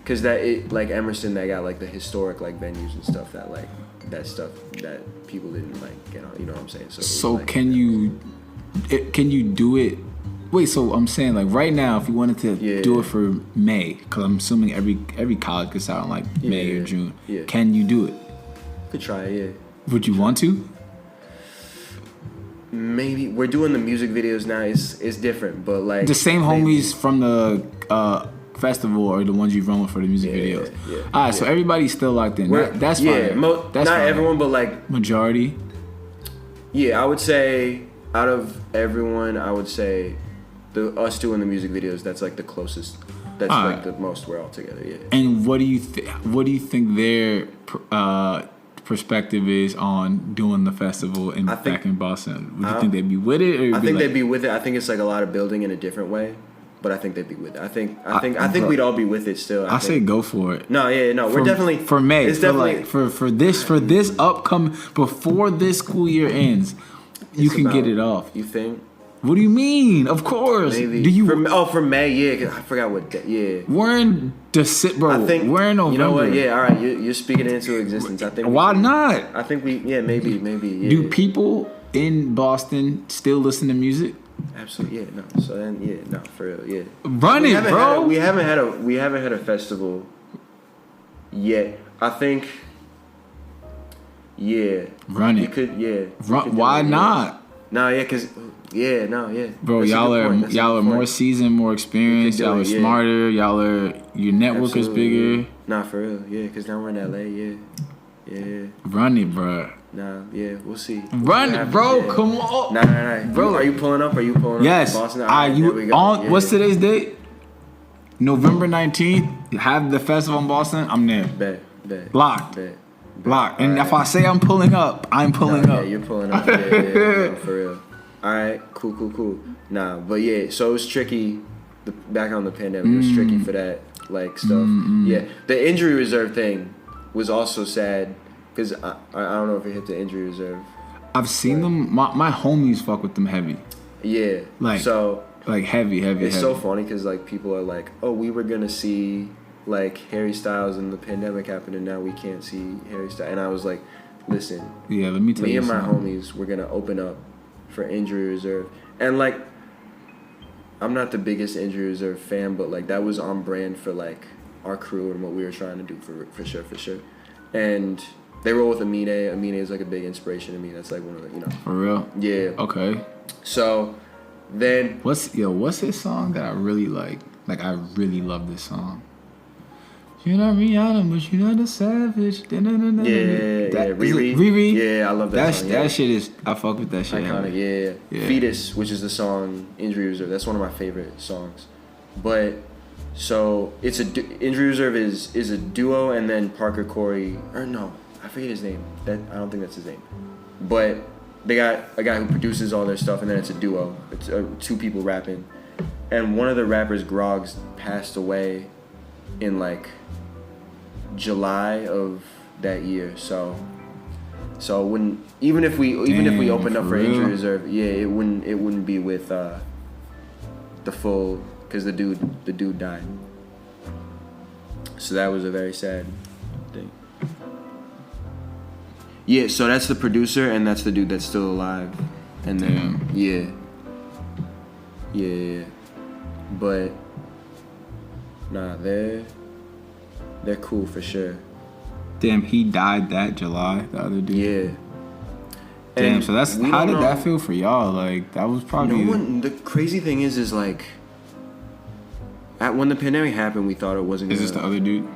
Because like, Emerson, they got, like, the historic, like, venues and stuff that, like, that stuff that people didn't, like, get on, you know what I'm saying? So like, can you do it... Wait, so I'm saying like right now, if you wanted to do it for May, because I'm assuming every college gets out in like May or June. Yeah. Can you do it? Could try it. Yeah. Would you want to? Maybe we're doing the music videos now. It's different, but like the same homies from the festival are the ones you run with for the music videos. Yeah. All right, so everybody's still locked in. That's fine. That's not fine. Everyone, but like majority. Yeah, I would say out of everyone, I would say. Us doing the music videos, that's like the closest. That's like the most we're all together. Yeah. And what do you think their perspective is on doing the festival back in Boston? Would you think they'd be with it? Or I think they'd be with it. I think it's like a lot of building in a different way, but I think they'd be with it. I think we'd all be with it still. I say go for it. No, we're definitely for May. It's definitely like, for this upcoming before this school year ends. You can get it off. You think? What do you mean? Of course. Maybe. Do you? For May, yeah. Cause I forgot what day. Yeah. We're in bro. We're in November. You know what? Yeah. All right. You're speaking it into existence. I think. Why not? I think maybe. Yeah. Do people in Boston still listen to music? Absolutely. Yeah. No. So then, no, for real. Yeah. Run it, bro. We haven't had a festival yet. I think. Yeah. Run it. We could. Yeah. Why not? No. Yeah. Cause. Yeah, no, yeah. Bro, that's y'all are more seasoned, more experienced. Y'all are smarter. Your network is bigger. Nah, for real, yeah. Cause now we're in LA, yeah. Run it, bro. Nah, yeah, we'll see. Run it, bro. Yeah. Come on. Nah. Bro, are you pulling up? Yes. Boston? What's today's date? November 19th. Have the festival in Boston. I'm there. Bet. Locked. Locked. And if I say I'm pulling up, I'm pulling up. Yeah, you're pulling up. Yeah, for real. All right, cool. Nah, but yeah, so it was tricky. Back on the pandemic, it was tricky for that like stuff. Yeah, the injury reserve thing was also sad because I don't know if it hit the injury reserve. I've seen them. My homies fuck with them heavy. Yeah. Like heavy. It's so funny because like people are like, oh, we were gonna see like Harry Styles and the pandemic happened and now we can't see Harry Styles. And I was like, listen. Yeah, let me tell you. Me and my homies, we're gonna open up for Injury Reserve, and like, I'm not the biggest Injury Reserve fan, but like that was on brand for like our crew and what we were trying to do for sure. And they roll with Amine. Amine is like a big inspiration to me. That's like one of the, For real? Yeah. Okay. So then what's his song that I really like? Like I really love this song. You're not Rihanna, but you're not a savage. Yeah. Riri. Yeah, I love that song. That shit is, I fuck with that shit. Iconic, yeah. Fetus, which is the song Injury Reserve. That's one of my favorite songs. But so it's Injury Reserve is a duo, and then Parker Corey, or no, I forget his name. I don't think that's his name. But they got a guy who produces all their stuff, and then it's a duo. It's two people rapping, and one of the rappers, Groggs, passed away in like July of that year. So when even if we opened up for Injury Reserve, it wouldn't be with the full, because the dude died. So that was a very sad thing. Yeah, so that's the producer and that's the dude that's still alive. And then yeah. But nah, they're cool for sure. Damn, he died that July, the other dude. Yeah. Damn, and so that's, how did that feel for y'all? Like, that was probably... the crazy thing is like, when the pandemic happened, we thought it wasn't Is this the other dude?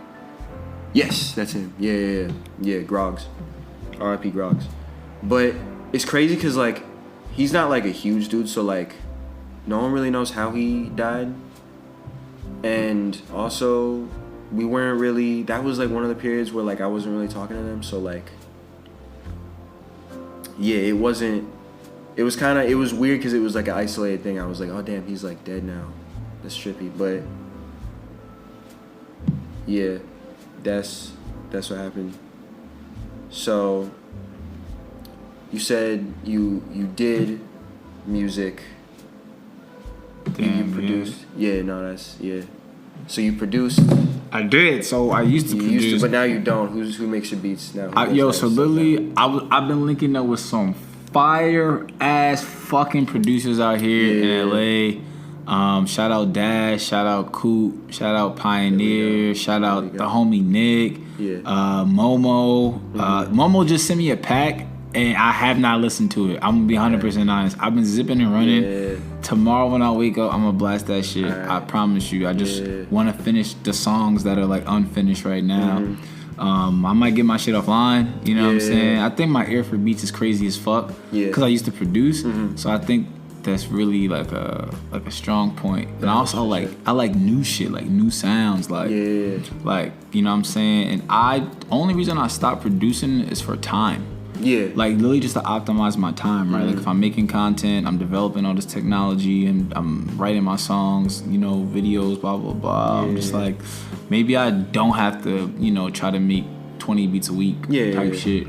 Yes, that's him. Yeah, Groggs. R.I.P. Groggs. But it's crazy because, like, he's not, like, a huge dude, so, like, no one really knows how he died. And also, we weren't really... That was, like, one of the periods where, like, I wasn't really talking to them, so, like... Yeah, it wasn't... It was kind of... It was weird because it was, like, an isolated thing. I was like, oh, damn, he's, like, dead now. That's trippy, but... Yeah, that's what happened. So, you said you did music. Damn, you produced. Yeah, no, that's So you produced. I did. So I used to produce, but now you don't. Who makes your beats now? So literally, I've been linking up with some fire ass fucking producers out here in LA. Shout out Dash, shout out Coop, shout out Pioneer, shout out the homie Nick, Momo. Momo just sent me a pack and I have not listened to it. I'm gonna be 100% honest. I've been zipping and running. Yeah. Tomorrow when I wake up, I'm gonna blast that shit. Right. I promise you. I just want to finish the songs that are like unfinished right now. I might get my shit offline. You know what I'm saying? I think my ear for beats is crazy as fuck. Yeah. Because I used to produce, so I think that's really like a strong point. And I also I like new shit, like new sounds, like you know what I'm saying. And only reason I stopped producing is for time. Yeah. Like literally just to optimize my time, right? Like if I'm making content, I'm developing all this technology and I'm writing my songs, you know, videos, blah blah blah. I'm just like, maybe I don't have to, you know, try to make 20 beats a week type shit.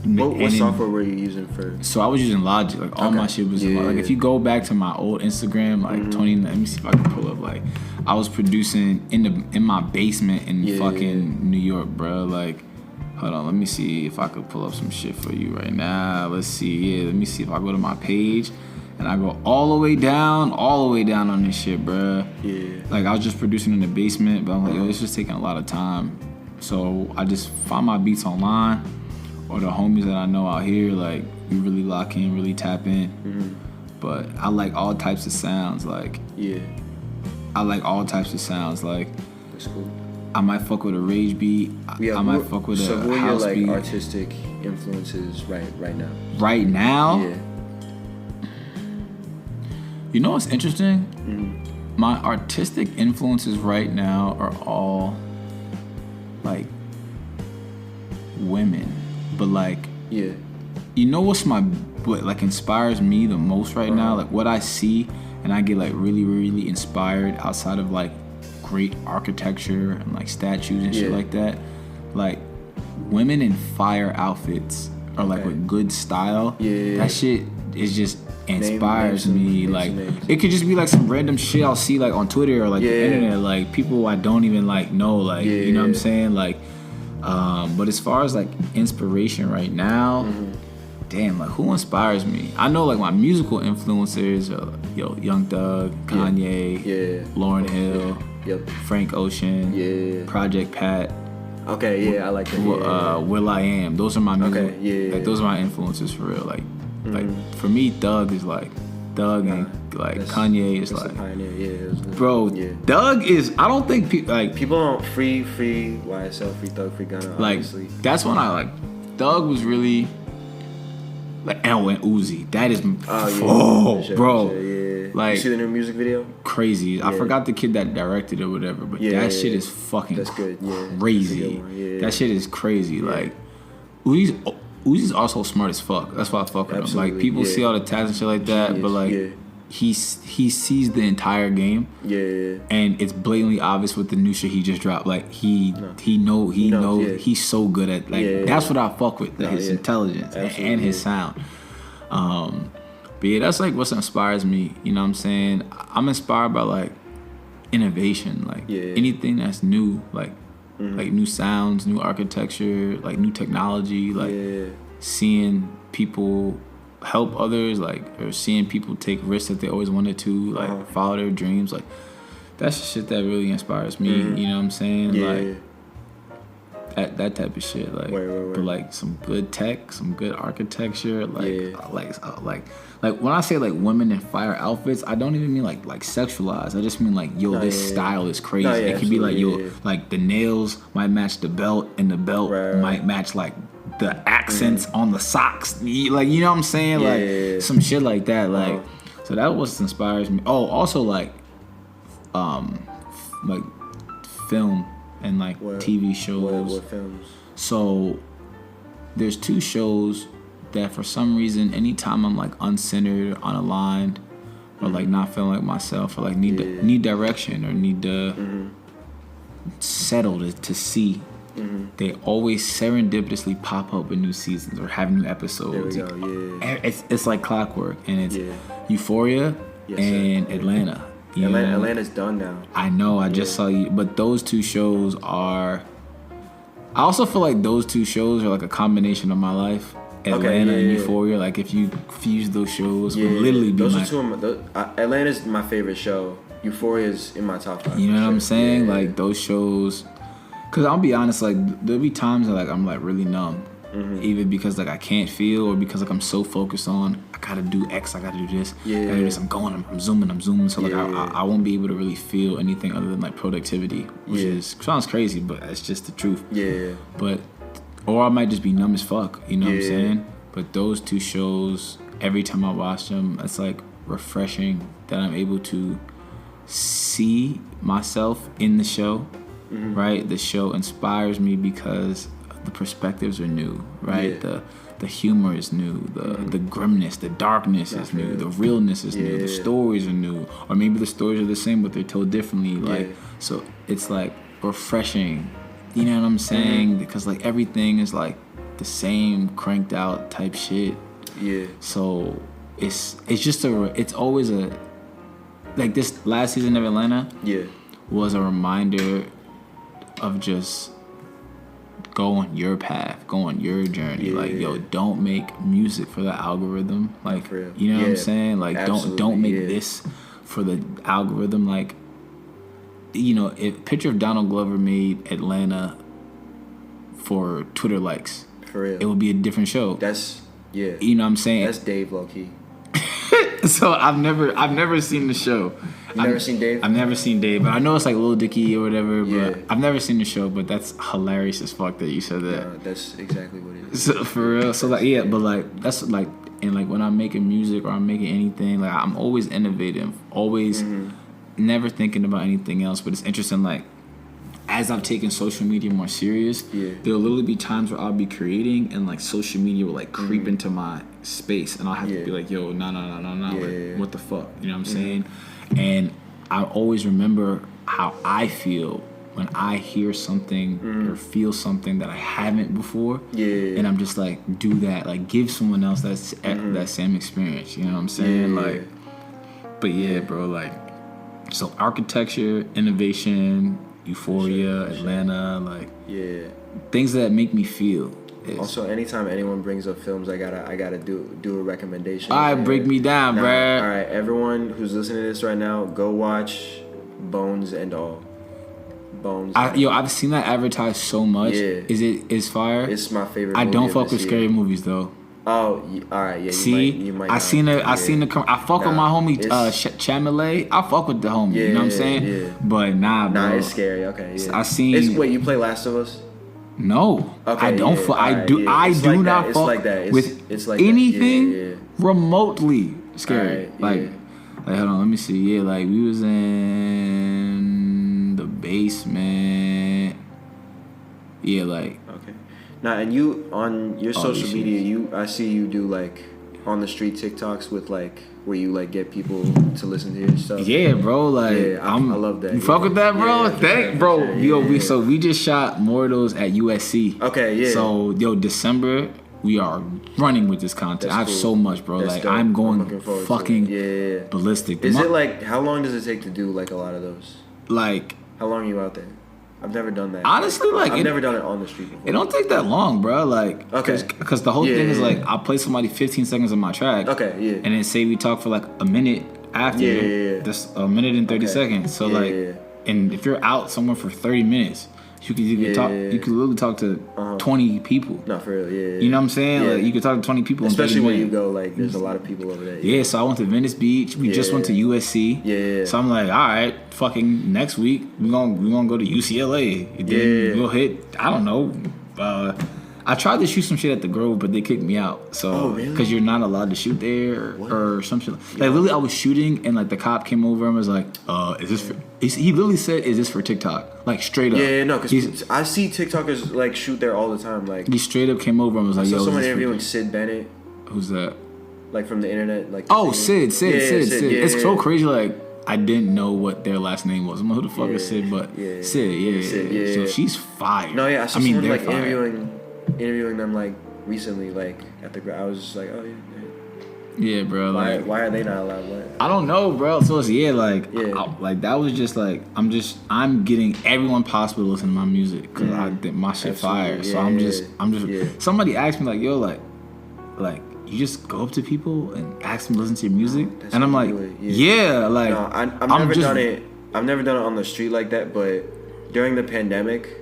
What software were you using for? So I was using Logic. Like all my shit was in Logic. Like if you go back to my old Instagram, like 20, let me see if I can pull up. Like I was producing in my basement in fucking New York, bro. Like, hold on, let me see if I could pull up some shit for you right now. Let's see. Yeah, let me see if I go to my page and I go all the way down on this shit, bro. Yeah. Like I was just producing in the basement, but I'm like, yo, it's just taking a lot of time. So I just find my beats online. Or the homies that I know out here, like, we really lock in, really tap in. But I like all types of sounds, like... Yeah. I like all types of sounds, like... That's cool. I might fuck with a rage beat. I might fuck with a house beat. So who are your, like, artistic influences right now? Right now? Yeah. You know what's interesting? My artistic influences right now are all, like, women. But like, you know what like inspires me the most right now? Like what I see and I get like really, really inspired outside of like great architecture and like statues and shit like that. Like women in fire outfits or like with good style. Yeah. That shit is just inspires me. Like names. it could just be like some random shit I'll see like on Twitter or like the internet, like people I don't even like know, like you know what I'm saying, like. But as far as like inspiration right now, damn, like who inspires me? I know like my musical influencers, Young Thug, Kanye, Lauryn Hill, Frank Ocean, Project Pat. Okay, yeah, I like that. Will I Am. Those are my music. Like those are my influences for real. Like for me, Thug is like Thug and like Kanye is like pioneer. Bro, Thug is. I don't think people don't free YSL, free Thug, free Gunna. Like obviously. That's when I like Thug was really like and Uzi. That is sure, bro. Sure, yeah. Like you see the new music video? Crazy. I forgot the kid that directed it or whatever, but that shit is fucking good. crazy. That shit is crazy. Like Uzi's also smart as fuck. That's why I fuck with him. Like people see all the tats and shit like that, but like he sees the entire game. And it's blatantly obvious with the new shit he just dropped. Like he knows. He's so good at like that's what I fuck with. Like, his intelligence and his sound. But yeah, that's like what inspires me. You know what I'm saying? I'm inspired by like innovation, like anything that's new, like new sounds, new architecture, like new technology, like seeing people help others, like or seeing people take risks that they always wanted to, like follow their dreams. Like that's the shit that really inspires me. You know what I'm saying? Like that type of shit. Like but like some good tech, some good architecture, like when I say like women in fire outfits, I don't even mean like sexualized. I just mean like this style is crazy. It could be like like the nails might match the belt, and the belt might match like the accents on the socks. Like you know what I'm saying? Like some shit like that. Like so that was what inspires me. Oh, also like film and like TV shows. What films? So there's 2 shows that for some reason, anytime I'm like uncentered, unaligned, or like not feeling like myself, or like need direction, or need to settle to see, they always serendipitously pop up in new seasons or have new episodes. There we go, It's like clockwork, and it's Euphoria and Atlanta. Atlanta's done now. I know. I just saw you, but those 2 shows are. I also feel like those 2 shows are like a combination of my life. Atlanta and Euphoria, like if you fuse those shows, would literally be those are 2 of my. Atlanta's my favorite show. Euphoria's in my top 5. You know what I'm saying? Like those shows, because I'll be honest, like there'll be times that like I'm like really numb, either because like I can't feel, or because like I'm so focused on I gotta do X, I gotta do this, I gotta do this. I'm going, I'm zooming, so like I won't be able to really feel anything other than like productivity, which sounds crazy, but it's just the truth. But. Or I might just be numb as fuck, you know what I'm saying? But those 2 shows, every time I watch them, it's like refreshing that I'm able to see myself in the show, right? The show inspires me because the perspectives are new, right? The humor is new, the grimness, the darkness is new, the realness is new, the stories are new, or maybe the stories are the same but they're told differently. Like so, it's like refreshing. You know what I'm saying? Because like everything is like the same cranked out type shit. So it's just it's always a like this last season of Atlanta. Was a reminder of just go on your path, go on your journey. Like don't make music for the algorithm. Like you know what I'm saying? Like don't make this for the algorithm. Like. You know, if picture of Donald Glover made Atlanta for Twitter likes, for real, it would be a different show. That's you know what I'm saying? That's Dave low key. So I've never seen the show. You've never seen Dave? I've never seen Dave, but I know it's like Lil Dicky or whatever. But I've never seen the show. But that's hilarious as fuck that you said that. Yeah, that's exactly what it is. So, for real. So like but like that's like and like when I'm making music or I'm making anything, like I'm always innovative, always. Never thinking about anything else, but it's interesting. Like, as I've taken social media more serious, there'll literally be times where I'll be creating, and like social media will like creep into my space, and I'll have to be like, "Yo, no, like, what the fuck?" You know what I'm saying? And I always remember how I feel when I hear something or feel something that I haven't before, and I'm just like, do that, like give someone else that same experience. You know what I'm saying? Like, but yeah, bro, like, so architecture, innovation, Euphoria, Atlanta, like, things that make me feel. Also, anytime anyone brings up films, I gotta do a recommendation. All right, break me down, bruh. All right, everyone who's listening to this right now, go watch Bones and All. I've seen that advertised so much. Yeah. Is fire? It's my favorite. I movie don't of fuck this with year. scary movies though. Oh, all right, yeah. See, you might I not. seen the. I fuck with my homie Chamelet. I fuck with the homie. You know what I'm saying? Yeah. But nah, bro. Nah, it's scary. Okay, yeah. I seen. Wait, you play Last of Us? No, Okay, I don't. yeah, I do. yeah. I It's do like not that. It's fuck like that. It's like anything that. Yeah. remotely scary. Right, like hold on, let me see. Yeah, like we was in the basement. Yeah, like. Okay. Now, and you on your social media, I see you do like on the street TikToks with like where you like get people to listen to your stuff. Yeah, bro. Like, I love that. You fuck with that, bro? Bro. Sure. We just shot more of those at USC. Okay, yeah. So, December, we are running with this content. That's I have cool. so much, bro. That's like, dope. I'm going fucking Yeah. ballistic. Is it like, how long does it take to do like a lot of those? Like, how long are you out there? I've never done that. Honestly, like I've never done it on the street before. It don't take that long, bro. Like, okay, because the whole thing is like, I'll play somebody 15 seconds on my track. Okay, yeah. And then say we talk for like a minute after. Yeah. That's a minute and 30 seconds. So and if you're out somewhere for 30 minutes, you could talk. You could literally talk to 20 people. No, for real, yeah. You know what I'm saying? Yeah. Like you could talk to 20 people. Especially in 30 when minutes. you go like, there's a lot of people over there. Yeah, so I went to Venice Beach. We just went to USC. Yeah. So I'm like, all right, fucking next week we gonna go to UCLA. And then we'll hit. I don't know. I tried to shoot some shit at the Grove, but they kicked me out. So, because you're not allowed to shoot there or some shit. Like literally, I was shooting and like the cop came over and was like, "Is this for?" He literally said, "Is this for TikTok?" Like straight up. Yeah, no, because I see TikTokers like shoot there all the time. Like he straight up came over and was like, "Yo." I saw someone interviewing Sid Bennett. Who's that? Like from the internet, like. Sid. Yeah, it's so crazy. Like I didn't know what their last name was. I'm like, who the fuck is Sid? But Sid. So she's fire. No, yeah, I saw someone like interviewing them like recently, like at the. I was just like, oh yeah. Yeah, bro. Why are they not allowed? What? I don't know, bro. So it's like that was just like I'm getting everyone possible to listen to my music because I think my shit fire. So I'm just. Somebody asked me like, yo, like you just go up to people and ask them to listen to your music, and I'm like, like no, I've never done it. I've never done it on the street like that, but during the pandemic.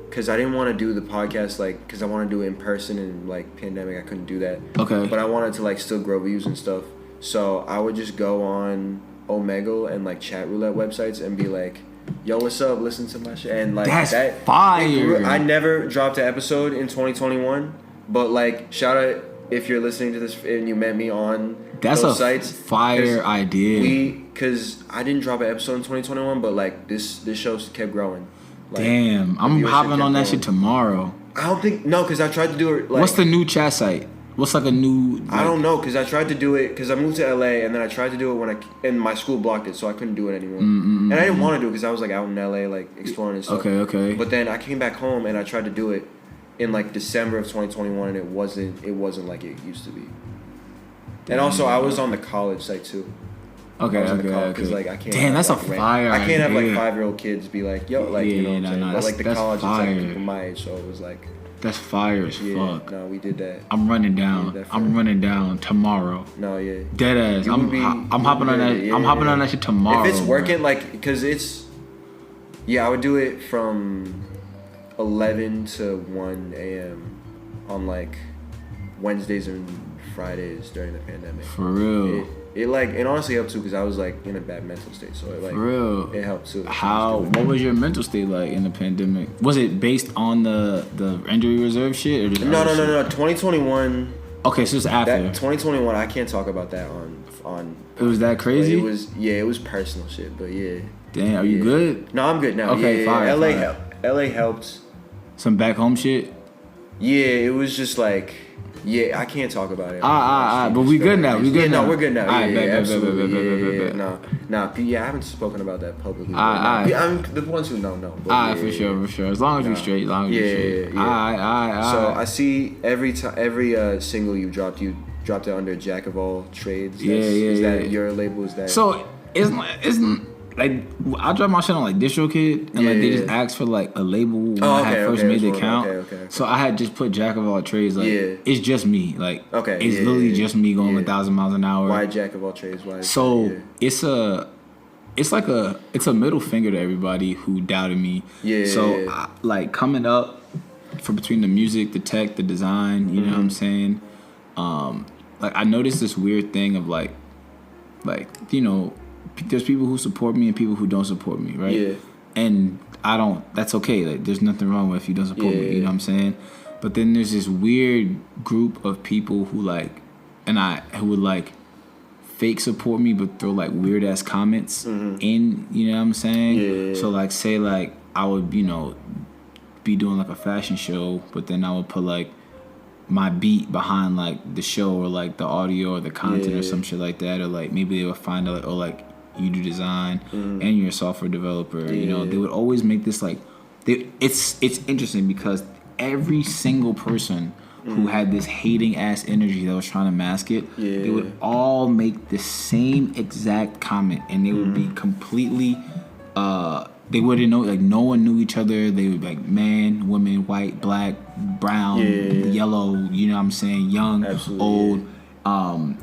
Because I didn't want to do the podcast, like, because I want to do it in person and, like, pandemic, I couldn't do that. Okay. But I wanted to, like, still grow views and stuff. So I would just go on Omegle and, like, chat roulette websites and be like, yo, what's up? Listen to my shit. And, like, that's fire. I never dropped an episode in 2021. But, like, shout out if you're listening to this and you met me on those sites. That's a fire idea. Because I didn't drop an episode in 2021, but, like, this show kept growing. Like, damn, I'm hopping on that shit tomorrow. I don't think because I tried to do it. Like, what's the new chat site? What's like a new? Like, I don't know because I tried to do it because I moved to LA and then I tried to do it and my school blocked it, so I couldn't do it anymore. And I didn't want to do it because I was like out in LA like exploring and stuff. Okay. But then I came back home and I tried to do it in like December of 2021 and it wasn't like it used to be. And also I was on the college site too. Okay. Because like I can't. Damn, that's a fire. I can't have like 5-year-old kids be like, yo, like you know what I'm saying. But like the college is like people my age, so it was like. That's fire as fuck. No, we did that. I'm running down. I'm running down tomorrow. No, yeah. Dead ass. I'm hopping on that. I'm hopping on that shit tomorrow. If it's working, like, because it's. Yeah, I would do it from 11 to 1 a.m. on like Wednesdays and Fridays during the pandemic. For real. It honestly helped too because I was like in a bad mental state, so it it helped too. What was your mental state like in the pandemic? Was it based on the injury reserve shit or just no 2021? Okay, so it's after 2021. I can't talk about that on. It was that crazy. It was personal shit, but yeah. Damn, are you good? No, I'm good now. Okay, fine. LA helped. Some back home shit. Yeah, it was just like, yeah, I can't talk about it. But we good now. We good now. No, we're good now. Yeah, Absolutely. No, I haven't spoken about that publicly. I'm the ones who know. For sure. As long as you're straight. Yeah. So I see every single you dropped it under Jack of All Trades. Is that your label? Is that? So it's like I dropped my shit on like DistroKid and they just asked for like a label when I had first made the account. Okay. So I had just put Jack of All Trades. Like it's just me. Like it's literally just me going 1,000 miles an hour. Why Jack of All Trades? Why? It's a middle finger to everybody who doubted me. So like coming up for between the music, the tech, the design. You know what I'm saying? Like I noticed this weird thing of like you know. There's people who support me and people who don't support me, right? Yeah. And that's okay. Like, there's nothing wrong with if you don't support me, you know what I'm saying? But then there's this weird group of people who who would like fake support me but throw like weird ass comments in, you know what I'm saying? Yeah. So like say like I would, you know, be doing like a fashion show, but then I would put like my beat behind like the show or like the audio or the content or some shit like that, or like maybe they would find out like you do design and you're a software developer. You know, they would always make this like it's interesting because every single person who had this hating ass energy that was trying to mask it, they would all make the same exact comment and they would be completely they wouldn't know, like no one knew each other. They would be like man, woman, white, black, brown, yellow, you know what I'm saying, young, old.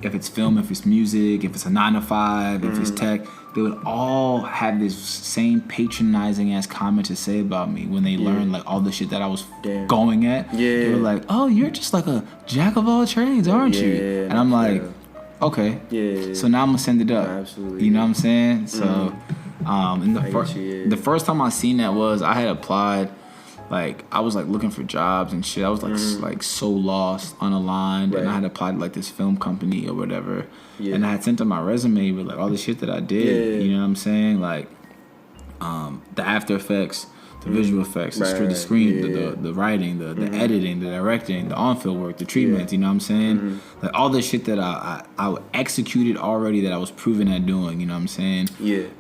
If it's film, if it's music, if it's a 9 to 5, if it's tech, they would all have this same patronizing ass comment to say about me when they learned like all the shit that I was going at. They were like, "Oh, you're just like a jack of all trades, aren't you?" And I'm like, "Okay." So now I'm gonna send it up. Absolutely. You know what I'm saying? So, and the first time I seen that was I had applied. Like I was like looking for jobs and shit. I was like so lost, unaligned, and I had applied to like this film company or whatever. And I had sent them my resume with like all the shit that I did. You know what I'm saying? Like the After Effects, the visual effects, the screen, the writing, the editing, the directing, the on-field work, the treatments. You know what I'm saying? Like all the shit that I executed already that I was proven at doing. You know what I'm saying?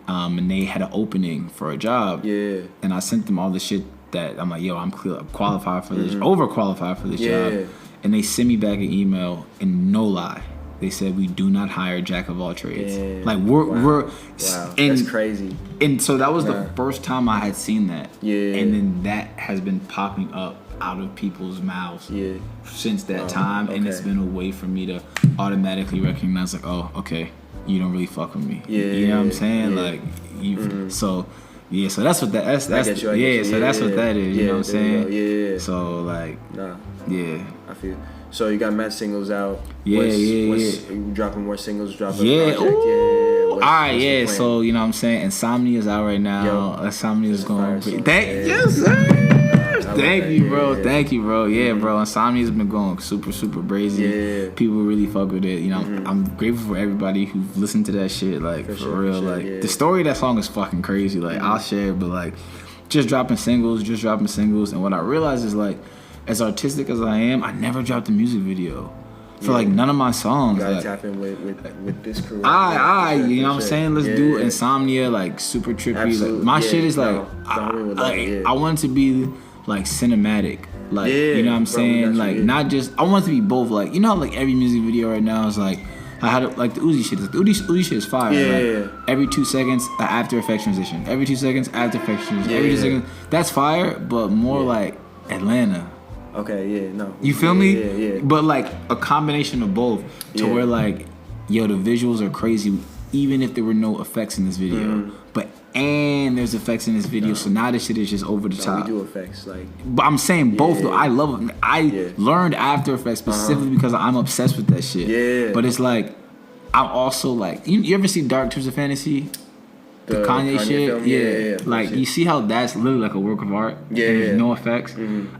And they had an opening for a job. And I sent them all the shit that I'm like, yo, I'm qualified for this, overqualified for this job. And they sent me back an email, and no lie, they said we do not hire jack of all trades. Like we're and, that's crazy. And so that was the first time I had seen that. And then that has been popping up out of people's mouths since that time. And it's been a way for me to automatically recognize like, oh, okay, you don't really fuck with me. You know what I'm saying? Like you so so that's what that's so that's what that is, you know what I'm saying? So like I feel. So you got mad singles out. You dropping more singles, dropping a project. So you know what I'm saying? Insomnia is out right now. Insomnia is going Thank you, bro. Yeah, bro. Insomnia's been going super brazy. People really fuck with it. You know, I'm grateful for everybody who listened to that shit. Like for real. Like the story of that song is fucking crazy. Like I'll share it, but like just dropping singles. And what I realized is like, as artistic as I am, I never dropped a music video for like none of my songs. You gotta like, tap in with this crew. You know what I'm saying? Let's do Insomnia, like super trippy. Like, my shit is like, I want it to be like cinematic. Like, you know what I'm saying? Like, not just, I want it to be both. Like, you know, like every music video right now is like, I had like the Uzi shit. Like, the Uzi shit is fire. Like, every 2 seconds, the After Effects transition. Every 2 seconds, After Effects transition. Every 2 seconds, that's fire, but more like Atlanta. You feel me? But like a combination of both to where like, yo, the visuals are crazy, even if there were no effects in this video. And there's effects in this video, so now this shit is just over the top. We do effects, like. But I'm saying both though. I love them. I learned After Effects specifically because I'm obsessed with that shit. But it's like, I'm also like, you ever see Dark Twisted Fantasy? The Kanye shit? Film? Like, you see how that's literally like a work of art? And there's no effects?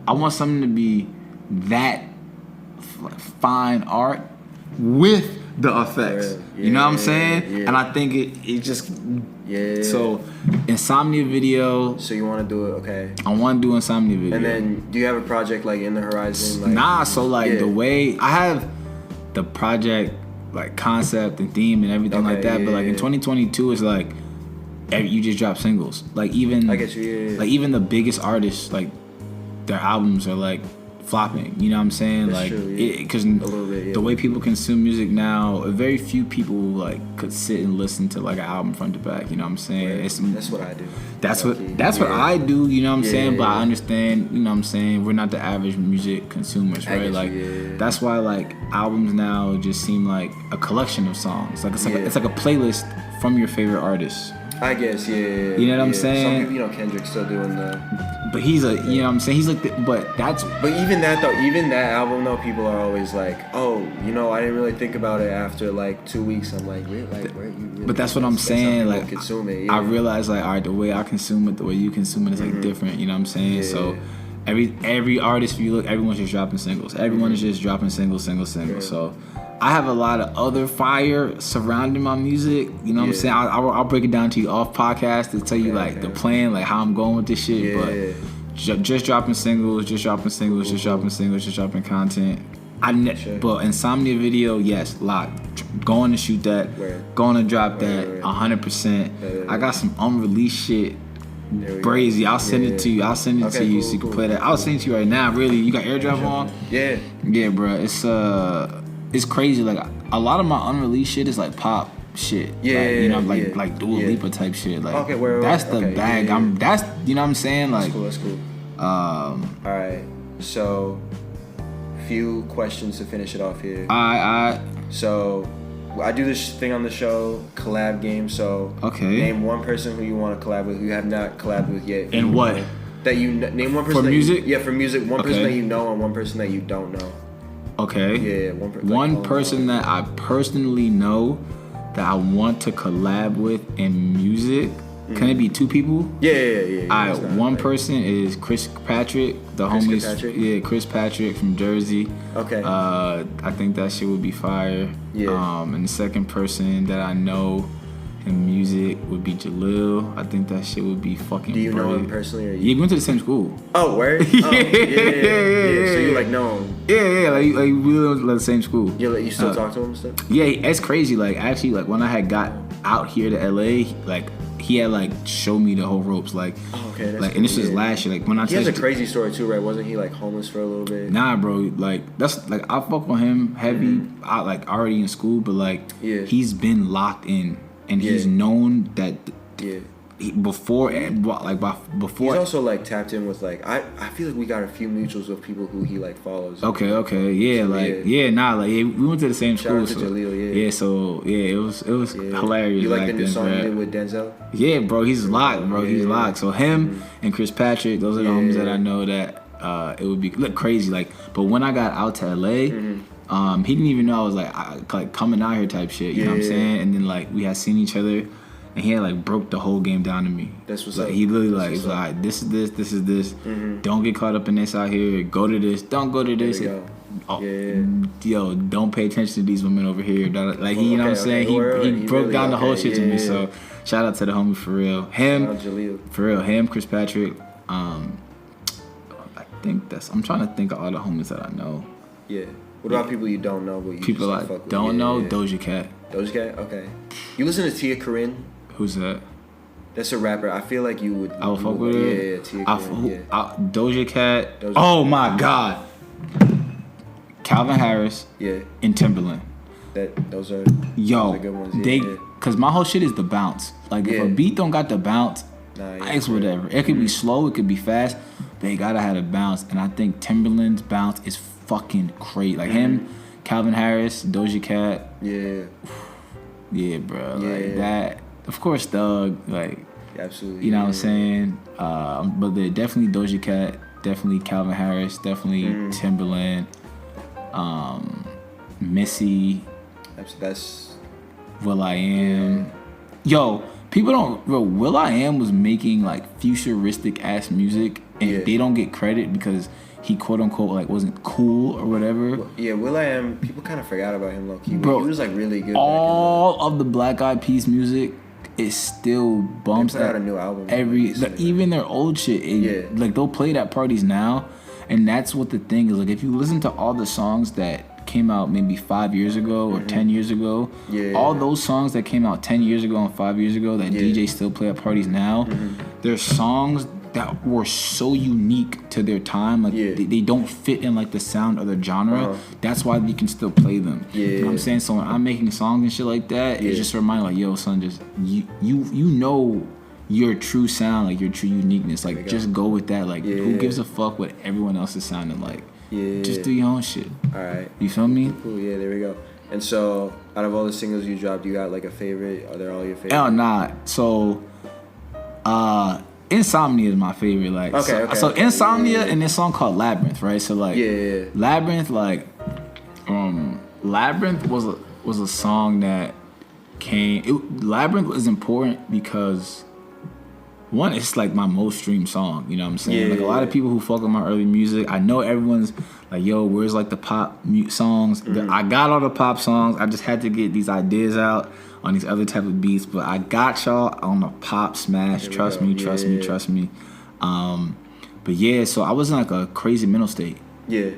I want something to be that fine art, with the effects. Yeah, you know what I'm saying? yeah. And I think it just So Insomnia video. So you want to do it? Okay. I want to do Insomnia video. And then do you have a project like in the horizon? Like, nah. So like the way I have the project like concept and theme and everything like that, but like in 2022 it's like you just drop singles. Like even I get you. Like even the biggest artists, like their albums are like flopping. You know what I'm saying? That's like true, because the way people consume music now, very few people like could sit and listen to like an album front to back. You know what I'm saying? Right. That's what I do. That's what I do. You know what I'm saying? But I understand. You know what I'm saying? We're not the average music consumers, right? Like that's why like albums now just seem like a collection of songs. Like it's like a playlist from your favorite artists. I guess, yeah. You know what I'm saying? Some people, Kendrick's still doing the... But he's you know what I'm saying? He's like, but that's... But even that, though, even that album, though, people are always like, oh, I didn't really think about it after, like, 2 weeks. I'm like, where you really... But that's what I'm saying. Like, consume it, I realize, like, all right, the way I consume it, the way you consume it is, like, different. You know what I'm saying? Yeah. So, every artist, if you look, everyone's just dropping singles. Everyone is just dropping singles. Yeah. So... I have a lot of other fire surrounding my music. You know what I'm saying? I'll break it down to you off podcast to tell you like the plan, like how I'm going with this shit. But just dropping singles, just dropping content. But Insomnia video, yes, locked. Going to shoot that. Going to drop that 100%. I got some unreleased shit. Brazy, I'll send it to you. I'll send it to you so you can play that. I'll send it to you right now. Really, you got AirDrop on? Yeah, bro. It's crazy. Like a lot of my unreleased shit is like pop shit. Like Dua Lipa type shit. Like that's the bag. That's you know what I'm saying. Like that's cool. All right. So, few questions to finish it off here. So, I do this thing on the show, collab game. So, name one person who you want to collab with who you have not collabed with yet. And what? That you name one person for music. For music. One person that you know and one person that you don't know. Okay. Yeah, one person that I personally know that I want to collab with in music. Can it be two people? Yeah. Alright, one person is Chris Patrick, Chris Patrick from Jersey. Okay. I think that shit would be fire. Yeah. And the second person that I know in music would be Jalil. I think that shit would be fucking. Do you know him personally? Or you went to the same school. Oh, word? Yeah. So you like know him? Yeah. Like we went to the same school. You still talk to him and stuff? Yeah, it's crazy. Like actually, like when I had got out here to LA, like he had like showed me the whole ropes. Like, that's like, cool, and this was last year. Like when he has a crazy story too, right? Wasn't he like homeless for a little bit? Nah, bro. Like that's like I fuck with him heavy. I like already in school, but like he's been locked in. And he's known that before. He's also like tapped in with like I feel like we got a few mutuals with people who he like follows. Okay, yeah, we went to the same school. Shout out to Jalil, it was hilarious. You like the new song you did with Denzel? Yeah, bro, he's locked, bro. He's locked. So him and Chris Patrick, those are the homies that I know that it would be look crazy. Like, but when I got out to LA. He didn't even know I was like coming out here type shit. You know what I'm saying? And then like we had seen each other, and he had like broke the whole game down to me. That's what's like, up. He literally like was like, this is this. Don't get caught up in this out here. Go to this. Don't go to this. Yo, don't pay attention to these women over here. Like you know what I'm saying? He broke really down the whole shit to me. So shout out to the homie for real. Him, Chris Patrick. I think I'm trying to think of all the homies that I know. Yeah. What about people you don't know? But you people like don't know? Doja Cat. Doja Cat? Okay. You listen to Tia Corinne? Who's that? That's a rapper. I feel like you would. I would fuck with her. Yeah, Tia Corinne. Doja Cat. Oh my God. Calvin Harris. Yeah. And Timberland. Those are good ones. Cause my whole shit is the bounce. Like if a beat don't got the bounce, it's whatever. It could be slow. It could be fast. They gotta have a bounce. And I think Timberland's bounce is fucking great. Like him, Calvin Harris, Doja Cat. Yeah, bro. Like that. Of course, Thug. Like, absolutely. You know what I'm saying? But they're definitely Doja Cat, definitely Calvin Harris, definitely Timberland, Missy. That's will.i.am. Yo, people don't. Bro, will.i.am was making like futuristic ass music, and they don't get credit because he quote unquote like wasn't cool or whatever. Yeah, Will.i.am, people kind of forgot about him low key. Bro, he was like really good. All of the Black Eyed Peas music, it still bumps. They put out a new album even their old shit. Like they'll play it at parties now, and that's what the thing is. Like if you listen to all the songs that came out maybe 5 years ago or 10 years ago, all those songs that came out 10 years ago and 5 years ago that DJs still play at parties now, they're songs that were so unique to their time. Like they don't fit in like the sound of the genre. That's why we can still play them. You know what I'm saying? So when I'm making songs and shit like that, it's just a reminder like, yo, son, just you know your true sound, like your true uniqueness. Like just go with that. Like who gives a fuck what everyone else is sounding like? Just do your own shit. All right. You feel me? Cool. Yeah, there we go. And so, out of all the singles you dropped, you got like a favorite? Are they all your favorite? Hell nah. So, Insomnia is my favorite. Like, so Insomnia and this song called Labyrinth, right? So like, Labyrinth, like, Labyrinth was a song that Labyrinth was important because. One, it's like my most streamed song, you know what I'm saying? Like a lot of people who fuck with my early music, I know everyone's like, yo, where's like the pop songs? I got all the pop songs. I just had to get these ideas out on these other type of beats, but I got y'all on the pop smash. Trust me. But yeah, so I was in like a crazy mental state. Yeah.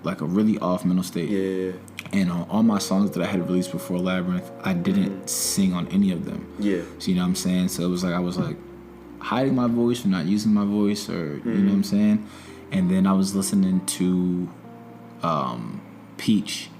Like a really off mental state. Yeah. And on all my songs that I had released before Labyrinth, I didn't sing on any of them. Yeah. So you know what I'm saying? So it was like I was like hiding my voice or not using my voice or you know what I'm saying? And then I was listening to Peach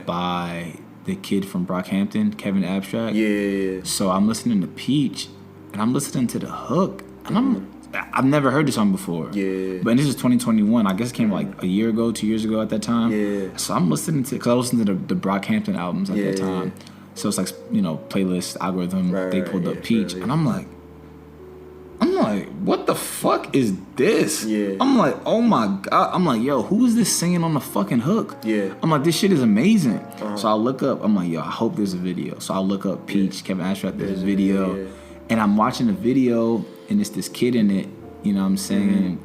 by the kid from Brockhampton, Kevin Abstract. Yeah. So I'm listening to Peach and I'm listening to the hook and I've never heard this song before. Yeah. But this is 2021. I guess it came like a year ago, 2 years ago at that time. Yeah. So I'm listening to, because I listened to the Brockhampton albums at that time. So it's like, you know, playlist, algorithm. They pulled up Peach. And I'm like, what the fuck is this? Yeah. I'm like, oh my God. I'm like, yo, who is this singing on the fucking hook? Yeah. I'm like, this shit is amazing. So I look up, I'm like, yo, I hope there's a video. So I look up Peach, Kevin Abstract, there's a video. Yeah. And I'm watching the video, and it's this kid in it, you know what I'm saying?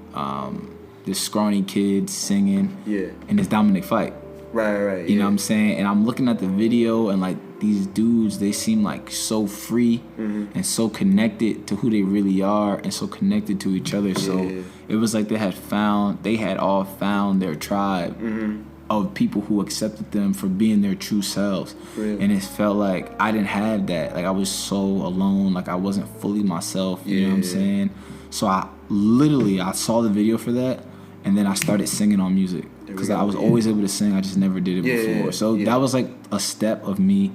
This scrawny kid singing. Yeah. And it's Dominic Fike. Right. You know what I'm saying? And I'm looking at the video, and like these dudes, they seem like so free and so connected to who they really are and so connected to each other. So it was like they had all found their tribe of people who accepted them for being their true selves. Really? And it felt like I didn't have that. Like I was so alone, like I wasn't fully myself, you know what I'm saying? So I saw the video for that, and then I started singing on music. Because I was always able to sing, I just never did it before. So that was like a step of me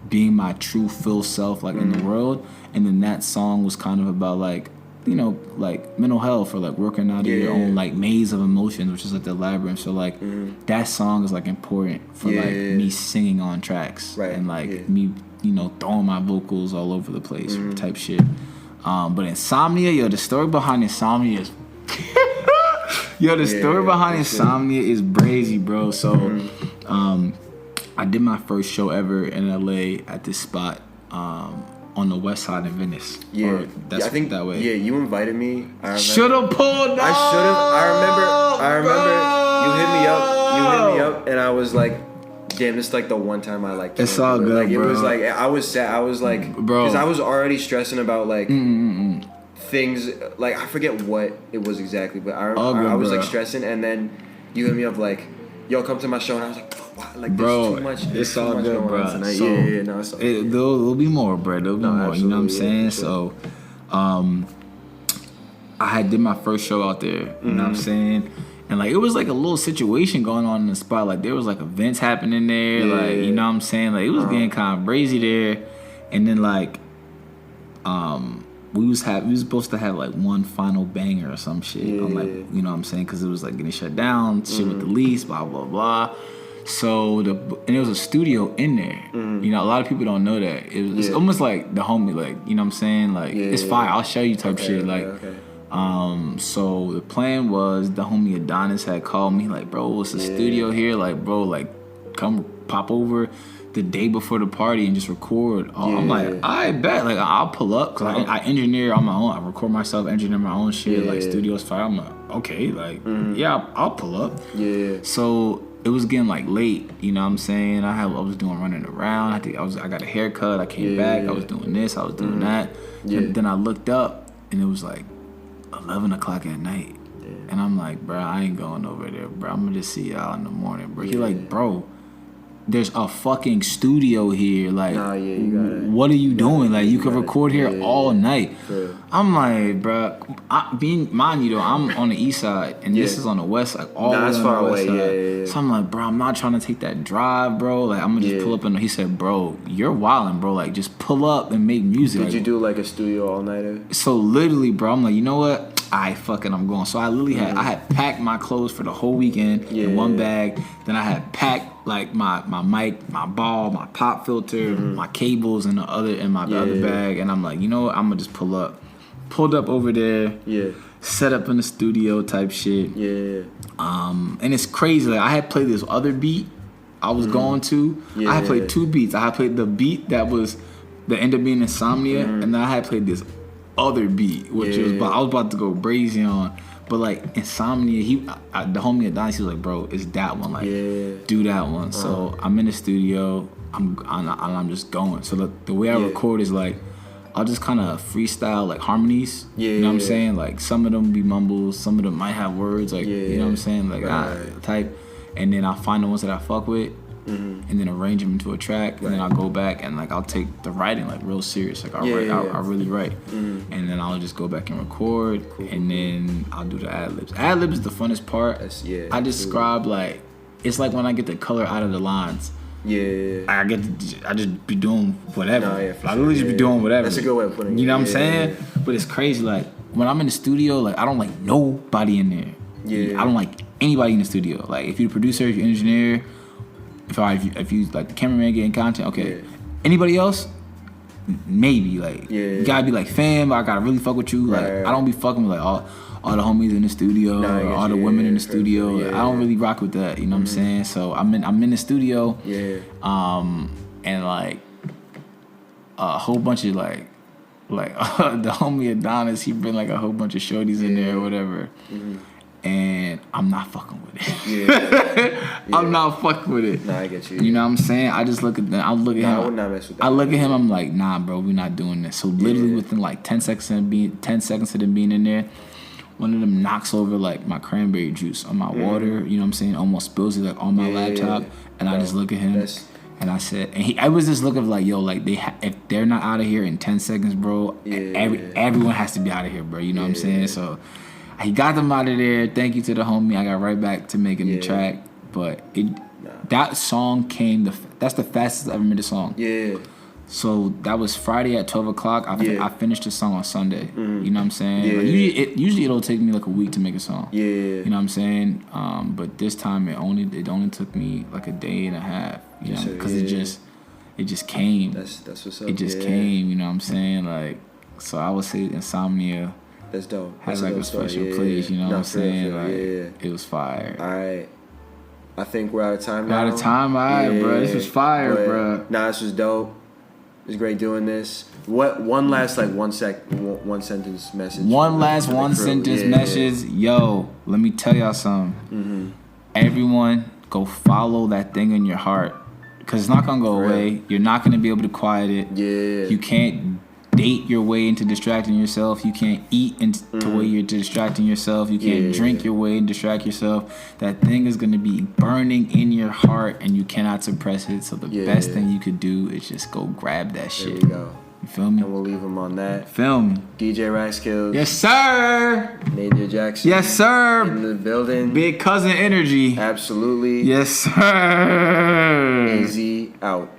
being my true full self, like in the world. And then that song was kind of about like, you know, like mental health or like working out of your own like maze of emotions, which is like the labyrinth. So like that song is like important for like me singing on tracks and like me, you know, throwing my vocals all over the place type shit. But Insomnia, the story behind Insomnia is Insomnia is brazy, bro. So I did my first show ever in LA at this spot on the west side of Venice. Yeah, I think that way. Yeah, you invited me. Should have pulled up. I should have. I remember. You hit me up, and I was like, damn, this is like the one time I like. It's all good, like, bro. It was like I was sad. I was like, bro, because I was already stressing about like things. Like I forget what it was exactly, but I was like stressing, and then you hit me up like, yo, come to my show, and I was like, wow, like there's too much. It's all good, bro. So, no, it's all good. There'll be more, bro. There'll be more. You know what I'm saying? Sure. So, I did my first show out there. You know what I'm saying? And like it was like a little situation going on in the spot. Like there was like events happening there. Like you know what I'm saying? Like it was getting kind of brazy there. And then like, we was supposed to have like one final banger or some shit. On like, you know what I'm saying? Because it was like getting shut down. Shit with the lease. Blah blah blah. So and there was a studio in there. You know, a lot of people don't know that. It's almost like the homie, like, you know what I'm saying? Like it's fire. I'll show you type shit. Like so the plan was the homie Adonis had called me like, bro, it's a studio here, like, bro, like come pop over the day before the party and just record. I'm like, I bet. Like, I'll pull up because I engineer on my own. I record myself, engineer my own shit. Like, studio's fire. I'm like, okay, like, yeah, I'll pull up. Yeah. So it was getting like late. You know what I'm saying? I was doing running around. I got a haircut. I came back. I was doing this. I was doing that. Yeah. And then I looked up and it was like 11 o'clock at night. Yeah. And I'm like, bro, I ain't going over there, bro. I'm gonna just see y'all in the morning, bro. He like, bro, there's a fucking studio here. Like, what are you doing? Like, you could record here all night. True. I'm like, bro, mind you though, I'm on the east side and this is on the west, like all the way on the west side. So I'm like, bro, I'm not trying to take that drive, bro. Like, I'm gonna just pull up and he said, bro, you're wildin', bro. Like, just pull up and make music. Did you do like a studio all nighter? So literally, bro, I'm like, you know what? I'm going. So I literally I had packed my clothes for the whole weekend in one bag. Then I had packed like my mic, my ball, my pop filter, my cables in the other bag. And I'm like, you know what? I'm gonna just pull up. Pulled up over there. Yeah. Set up in the studio type shit. Yeah. And it's crazy. Like, I had played this other beat I was going to. Yeah. I had played two beats. I had played the beat that ended up being Insomnia, and then I had played this other beat, which I was about to go brazy on, but like Insomnia, the homie Adonis, he was like, bro, it's that one, like do that one. So I'm in the studio, I'm just going. So the way I record is like, I'll just kind of freestyle like harmonies. You know what I'm saying? Like, some of them be mumbles, some of them might have words, like you know what I'm saying? Like type, and then I'll find the ones that I fuck with. And then arrange them into a track, and then I'll go back and like I'll take the writing like real serious. Like I really write, and then I'll just go back and record, and then I'll do the ad libs. Ad libs is the funnest part. I describe like it's like when I get the color out of the lines. I just be doing whatever. I literally just be doing whatever. That's a good way of putting it. You know what I'm saying? But it's crazy. Like, when I'm in the studio, like, I don't like nobody in there. I don't like anybody in the studio. Like, if you're the producer, if you're engineer. If you like the cameraman getting content, okay. Anybody else? Maybe like you gotta be like, fam, I gotta really fuck with you. Like, I don't be fucking with like all the homies in the studio or all the women in the studio. I don't really rock with that. You know what I'm saying? So I'm in the studio. And like a whole bunch of like the homie Adonis, he bring like a whole bunch of shorties in there or whatever. And I'm not fucking with it. I'm not fucking with it. Nah, I get you. You know what I'm saying? I just look at them. I look at him. I would not mess with that. I look at him. I'm like, nah, bro, we're not doing this. So literally within like 10 seconds of them being in there, one of them knocks over like my cranberry juice on my water. You know what I'm saying? Almost spills it like on my laptop. And I just look at him. And I said, and I was just looking like, yo, like if they're not out of here in 10 seconds, bro, everyone has to be out of here, bro. You know what I'm saying? So he got them out of there. Thank you to the homie. I got right back to making the track. But that song that's the fastest I ever made a song. So that was Friday at 12 o'clock. I finished the song on Sunday. You know what I'm saying? Like, usually it'll take me like a week to make a song. You know what I'm saying? But this time it only took me like a day and a half. You know, because it just came. That's what's up. It just came. You know what I'm saying? Like, so I would say Insomnia. That's dope. Has like a special place, you know what I'm saying? Like, it was fire. All right. I think we're out of time now. Out of time? All right, bro. This was fire, bro. Nah, this was dope. It was great doing this. One last like one sentence message. One last one sentence message. Yo, let me tell y'all something. Everyone, go follow that thing in your heart, because it's not gonna go away. You're not gonna be able to quiet it. You can't date your way into distracting yourself. You can't eat into way you're distracting yourself. You can't drink your way and distract yourself. That thing is going to be burning in your heart, and you cannot suppress it. So the best thing you could do is just go grab that shit. There we go. You feel me? And we'll leave him on that. Feel me? DJ Raskills. Yes, sir. Nadir Jackson. Yes, sir. In the building. Big cousin energy. Absolutely. Yes, sir. Easy out.